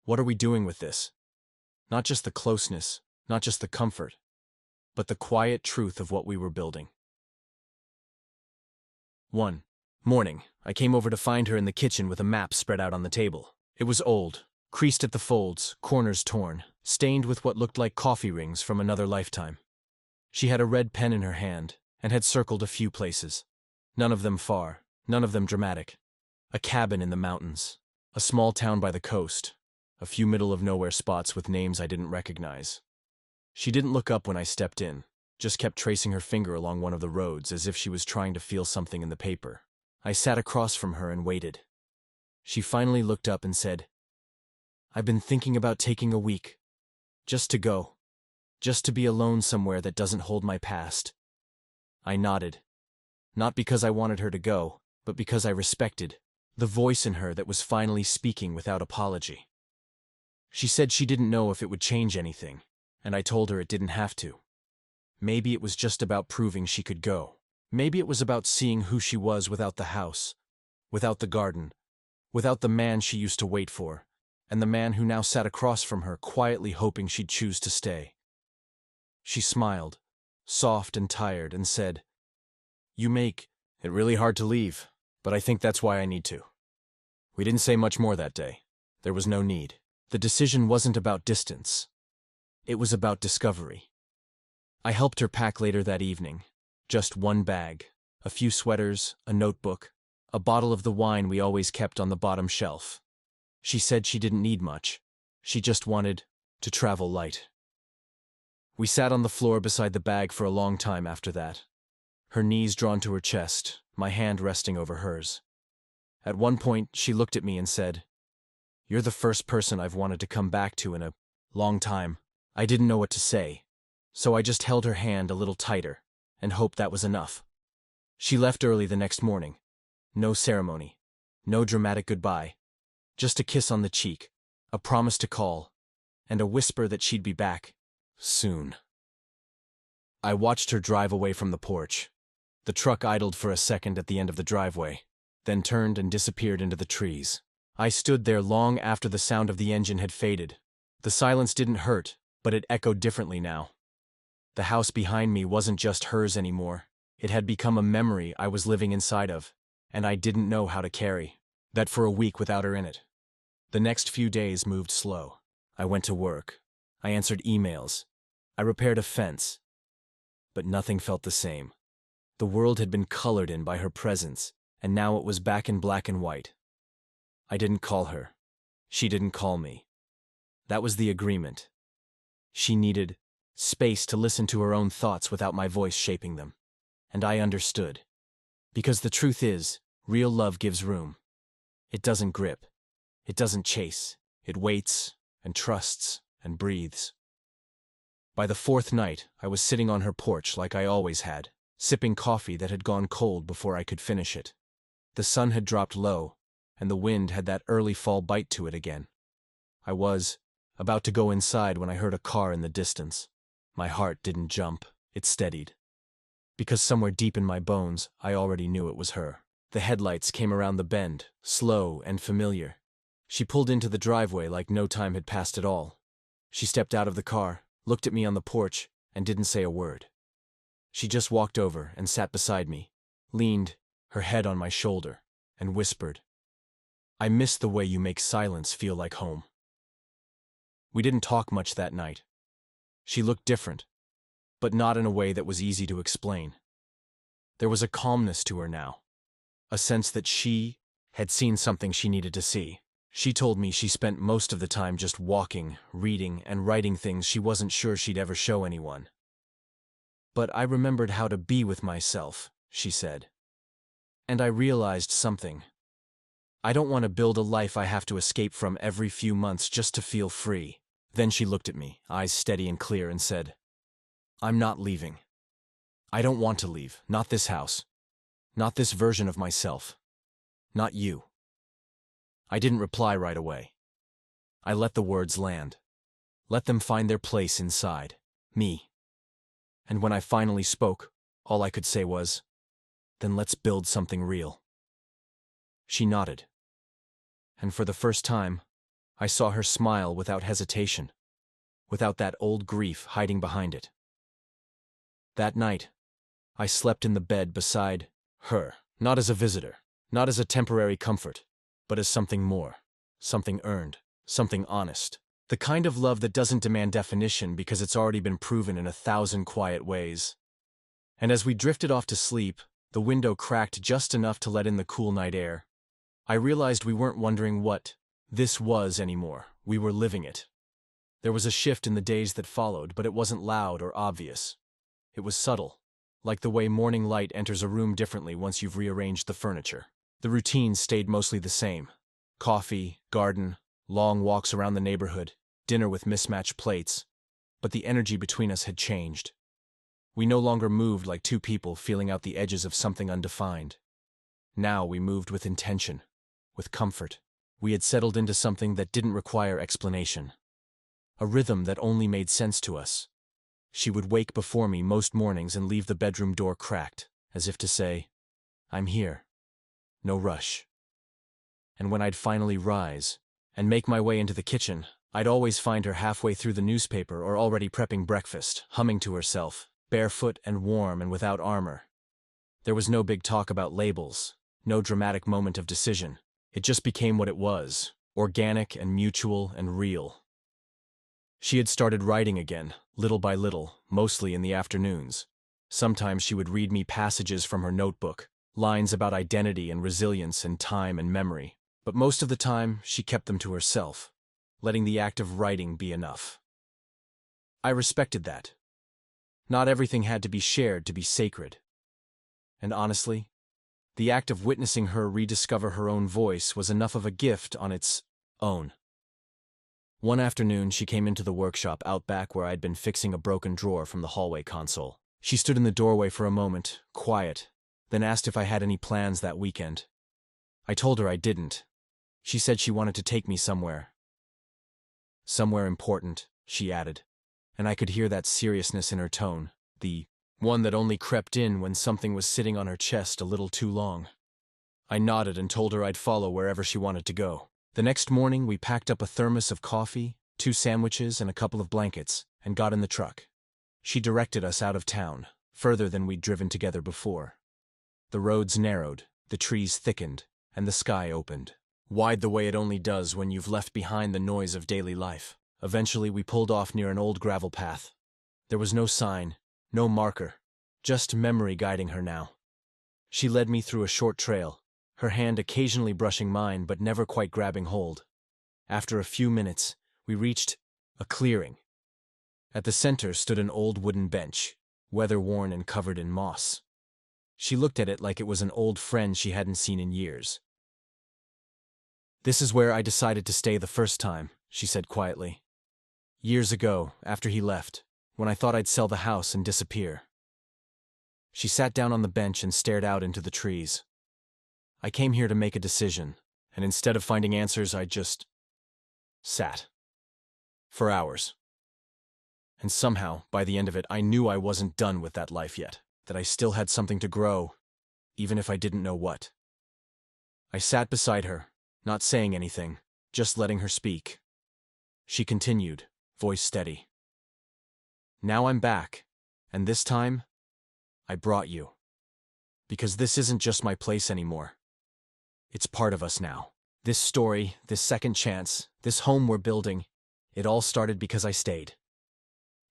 What are we doing with this? Not just the closeness, not just the comfort, but the quiet truth of what we were building. One morning, I came over to find her in the kitchen with a map spread out on the table. It was old, creased at the folds, corners torn, stained with what looked like coffee rings from another lifetime. She had a red pen in her hand and had circled a few places. None of them far, none of them dramatic. A cabin in the mountains, a small town by the coast, a few middle-of-nowhere spots with names I didn't recognize. She didn't look up when I stepped in, just kept tracing her finger along one of the roads as if she was trying to feel something in the paper. I sat across from her and waited. She finally looked up and said, "I've been thinking about taking a week. Just to go. Just to be alone somewhere that doesn't hold my past." I nodded. Not because I wanted her to go, but because I respected the voice in her that was finally speaking without apology. She said she didn't know if it would change anything, and I told her it didn't have to. Maybe it was just about proving she could go. Maybe it was about seeing who she was without the house, without the garden, without the man she used to wait for, and the man who now sat across from her quietly hoping she'd choose to stay. She smiled, soft and tired, and said, "You make it really hard to leave, but I think that's why I need to." We didn't say much more that day. There was no need. The decision wasn't about distance. It was about discovery. I helped her pack later that evening. Just one bag, a few sweaters, a notebook, a bottle of the wine we always kept on the bottom shelf. She said she didn't need much. She just wanted to travel light. We sat on the floor beside the bag for a long time after that, her knees drawn to her chest, my hand resting over hers. At one point, she looked at me and said, "You're the first person I've wanted to come back to in a long time." I didn't know what to say, so I just held her hand a little tighter and hoped that was enough. She left early the next morning. No ceremony. No dramatic goodbye. Just a kiss on the cheek, a promise to call, and a whisper that she'd be back soon. I watched her drive away from the porch. The truck idled for a second at the end of the driveway, then turned and disappeared into the trees. I stood there long after the sound of the engine had faded. The silence didn't hurt, but it echoed differently now. The house behind me wasn't just hers anymore. It had become a memory I was living inside of, and I didn't know how to carry that for a week without her in it. The next few days moved slow. I went to work. I answered emails. I repaired a fence. But nothing felt the same. The world had been colored in by her presence, and now it was back in black and white. I didn't call her. She didn't call me. That was the agreement. She needed space to listen to her own thoughts without my voice shaping them. And I understood. Because the truth is, real love gives room. It doesn't grip. It doesn't chase. It waits and trusts and breathes. By the fourth night, I was sitting on her porch like I always had, sipping coffee that had gone cold before I could finish it. The sun had dropped low, and the wind had that early fall bite to it again. I was about to go inside when I heard a car in the distance. My heart didn't jump, it steadied. Because somewhere deep in my bones, I already knew it was her. The headlights came around the bend, slow and familiar. She pulled into the driveway like no time had passed at all. She stepped out of the car, looked at me on the porch, and didn't say a word. She just walked over and sat beside me, leaned, her head on my shoulder, and whispered, "I miss the way you make silence feel like home." We didn't talk much that night. She looked different, but not in a way that was easy to explain. There was a calmness to her now, a sense that she had seen something she needed to see. She told me she spent most of the time just walking, reading, and writing things she wasn't sure she'd ever show anyone. "But I remembered how to be with myself," she said. "And I realized something. I don't want to build a life I have to escape from every few months just to feel free." Then she looked at me, eyes steady and clear, and said, "I'm not leaving. I don't want to leave, not this house, not this version of myself, not you." I didn't reply right away. I let the words land, let them find their place inside me. And when I finally spoke, all I could say was, "Then let's build something real." She nodded. And for the first time, I saw her smile without hesitation, without that old grief hiding behind it. That night, I slept in the bed beside her, not as a visitor, not as a temporary comfort, but as something more, something earned, something honest. The kind of love that doesn't demand definition because it's already been proven in 1,000 quiet ways. And as we drifted off to sleep, the window cracked just enough to let in the cool night air. I realized we weren't wondering what this was anymore. We were living it. There was a shift in the days that followed, but it wasn't loud or obvious. It was subtle, like the way morning light enters a room differently once you've rearranged the furniture. The routine stayed mostly the same. Coffee, garden, long walks around the neighborhood, dinner with mismatched plates. But the energy between us had changed. We no longer moved like two people feeling out the edges of something undefined. Now we moved with intention, with comfort. We had settled into something that didn't require explanation. A rhythm that only made sense to us. She would wake before me most mornings and leave the bedroom door cracked, as if to say, "I'm here. No rush." And when I'd finally rise and make my way into the kitchen, I'd always find her halfway through the newspaper or already prepping breakfast, humming to herself, barefoot and warm and without armor. There was no big talk about labels, no dramatic moment of decision. It just became what it was, organic and mutual and real. She had started writing again, little by little, mostly in the afternoons. Sometimes she would read me passages from her notebook, lines about identity and resilience and time and memory. But most of the time, she kept them to herself, letting the act of writing be enough. I respected that. Not everything had to be shared to be sacred. And honestly, the act of witnessing her rediscover her own voice was enough of a gift on its own. One afternoon, she came into the workshop out back where I'd been fixing a broken drawer from the hallway console. She stood in the doorway for a moment, quiet, then asked if I had any plans that weekend. I told her I didn't. She said she wanted to take me somewhere. Somewhere important, she added, and I could hear that seriousness in her tone, the one that only crept in when something was sitting on her chest a little too long. I nodded and told her I'd follow wherever she wanted to go. The next morning, we packed up a thermos of coffee, 2 sandwiches, and a couple of blankets, and got in the truck. She directed us out of town, further than we'd driven together before. The roads narrowed, the trees thickened, and the sky opened, wide the way it only does when you've left behind the noise of daily life. Eventually, we pulled off near an old gravel path. There was no sign, no marker, just memory guiding her now. She led me through a short trail, her hand occasionally brushing mine but never quite grabbing hold. After a few minutes, we reached a clearing. At the center stood an old wooden bench, weather-worn and covered in moss. She looked at it like it was an old friend she hadn't seen in years. "This is where I decided to stay the first time," she said quietly. "Years ago, after he left, when I thought I'd sell the house and disappear." She sat down on the bench and stared out into the trees. "I came here to make a decision, and instead of finding answers, I just sat. For hours. And somehow, by the end of it, I knew I wasn't done with that life yet, that I still had something to grow, even if I didn't know what. I sat beside her, not saying anything, just letting her speak. She continued, voice steady. "Now I'm back, and this time, I brought you. Because this isn't just my place anymore. It's part of us now. This story, this second chance, this home we're building, it all started because I stayed."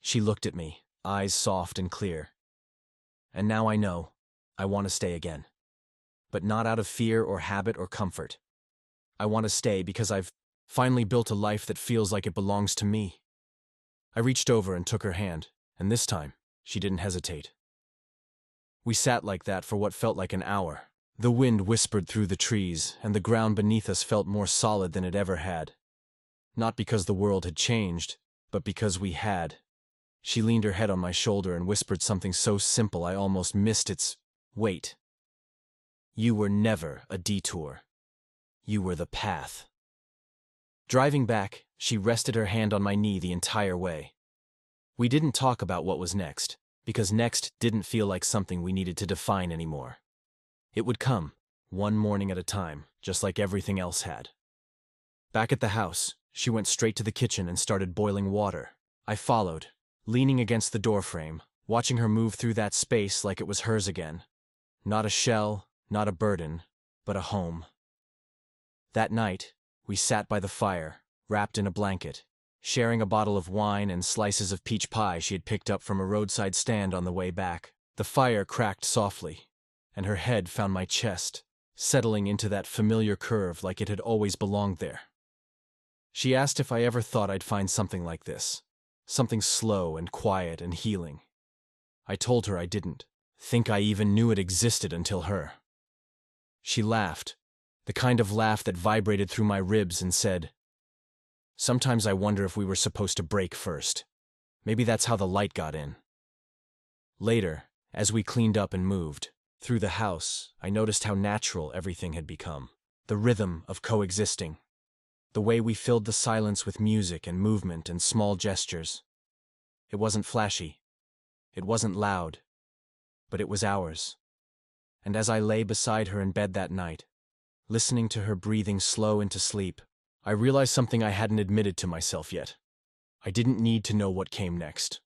She looked at me, eyes soft and clear. "And now I know, I want to stay again. But not out of fear or habit or comfort. I want to stay because I've finally built a life that feels like it belongs to me." I reached over and took her hand, and this time, she didn't hesitate. We sat like that for what felt like an hour. The wind whispered through the trees, and the ground beneath us felt more solid than it ever had. Not because the world had changed, but because we had. She leaned her head on my shoulder and whispered something so simple I almost missed its weight. "You were never a detour. You were the path." Driving back, she rested her hand on my knee the entire way. We didn't talk about what was next, because next didn't feel like something we needed to define anymore. It would come, one morning at a time, just like everything else had. Back at the house, she went straight to the kitchen and started boiling water. I followed, leaning against the doorframe, watching her move through that space like it was hers again. Not a shell, not a burden, but a home. That night, we sat by the fire, wrapped in a blanket, sharing a bottle of wine and slices of peach pie she had picked up from a roadside stand on the way back. The fire cracked softly, and her head found my chest, settling into that familiar curve like it had always belonged there. She asked if I ever thought I'd find something like this, something slow and quiet and healing. I told her I didn't think I even knew it existed until her. She laughed, the kind of laugh that vibrated through my ribs, and said, "Sometimes I wonder if we were supposed to break first. Maybe that's how the light got in." Later, as we cleaned up and moved through the house, I noticed how natural everything had become. The rhythm of coexisting. The way we filled the silence with music and movement and small gestures. It wasn't flashy. It wasn't loud. But it was ours. And as I lay beside her in bed that night, listening to her breathing slow into sleep, I realized something I hadn't admitted to myself yet. I didn't need to know what came next.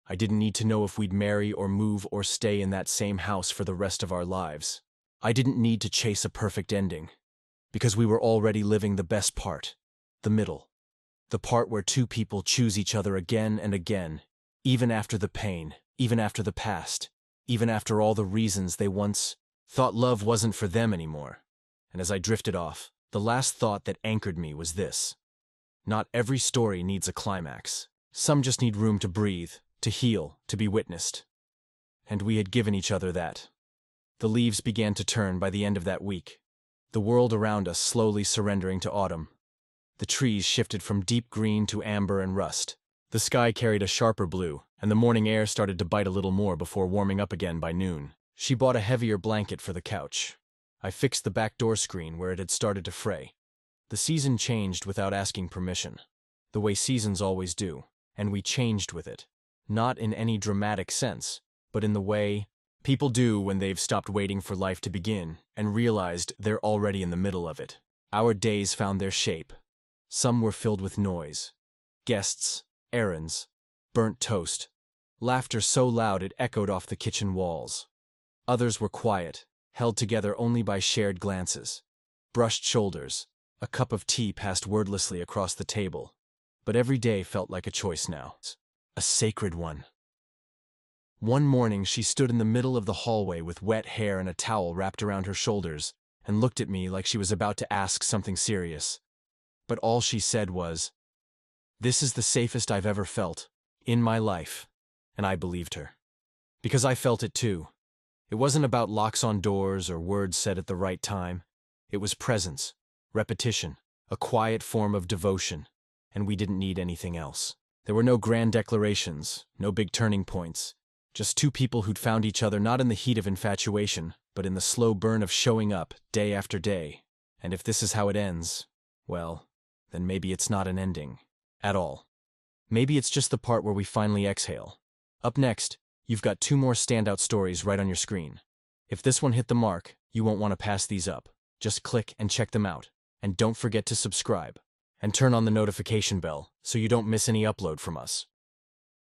I didn't need to know if we'd marry or move or stay in that same house for the rest of our lives. I didn't need to chase a perfect ending, because we were already living the best part, the middle. The part where two people choose each other again and again, even after the pain, even after the past, even after all the reasons they once thought love wasn't for them anymore. And as I drifted off, the last thought that anchored me was this. Not every story needs a climax. Some just need room to breathe, to heal, to be witnessed. And we had given each other that. The leaves began to turn by the end of that week, the world around us slowly surrendering to autumn. The trees shifted from deep green to amber and rust. The sky carried a sharper blue, and the morning air started to bite a little more before warming up again by noon. She bought a heavier blanket for the couch. I fixed the back door screen where it had started to fray. The season changed without asking permission, the way seasons always do, and we changed with it. Not in any dramatic sense, but in the way people do when they've stopped waiting for life to begin and realized they're already in the middle of it. Our days found their shape. Some were filled with noise. Guests, errands, burnt toast, laughter so loud it echoed off the kitchen walls. Others were quiet, held together only by shared glances, brushed shoulders, a cup of tea passed wordlessly across the table. But every day felt like a choice now, a sacred one. One morning she stood in the middle of the hallway with wet hair and a towel wrapped around her shoulders and looked at me like she was about to ask something serious. But all she said was, "This is the safest I've ever felt in my life." And I believed her. Because I felt it too. It wasn't about locks on doors or words said at the right time. It was presence, repetition, a quiet form of devotion, and we didn't need anything else. There were no grand declarations, no big turning points, just two people who'd found each other not in the heat of infatuation, but in the slow burn of showing up day after day. And if this is how it ends, well, then maybe it's not an ending at all. Maybe it's just the part where we finally exhale. Up next, you've got two more standout stories right on your screen. If this one hit the mark, you won't want to pass these up. Just click and check them out. And don't forget to subscribe. And turn on the notification bell so you don't miss any upload from us.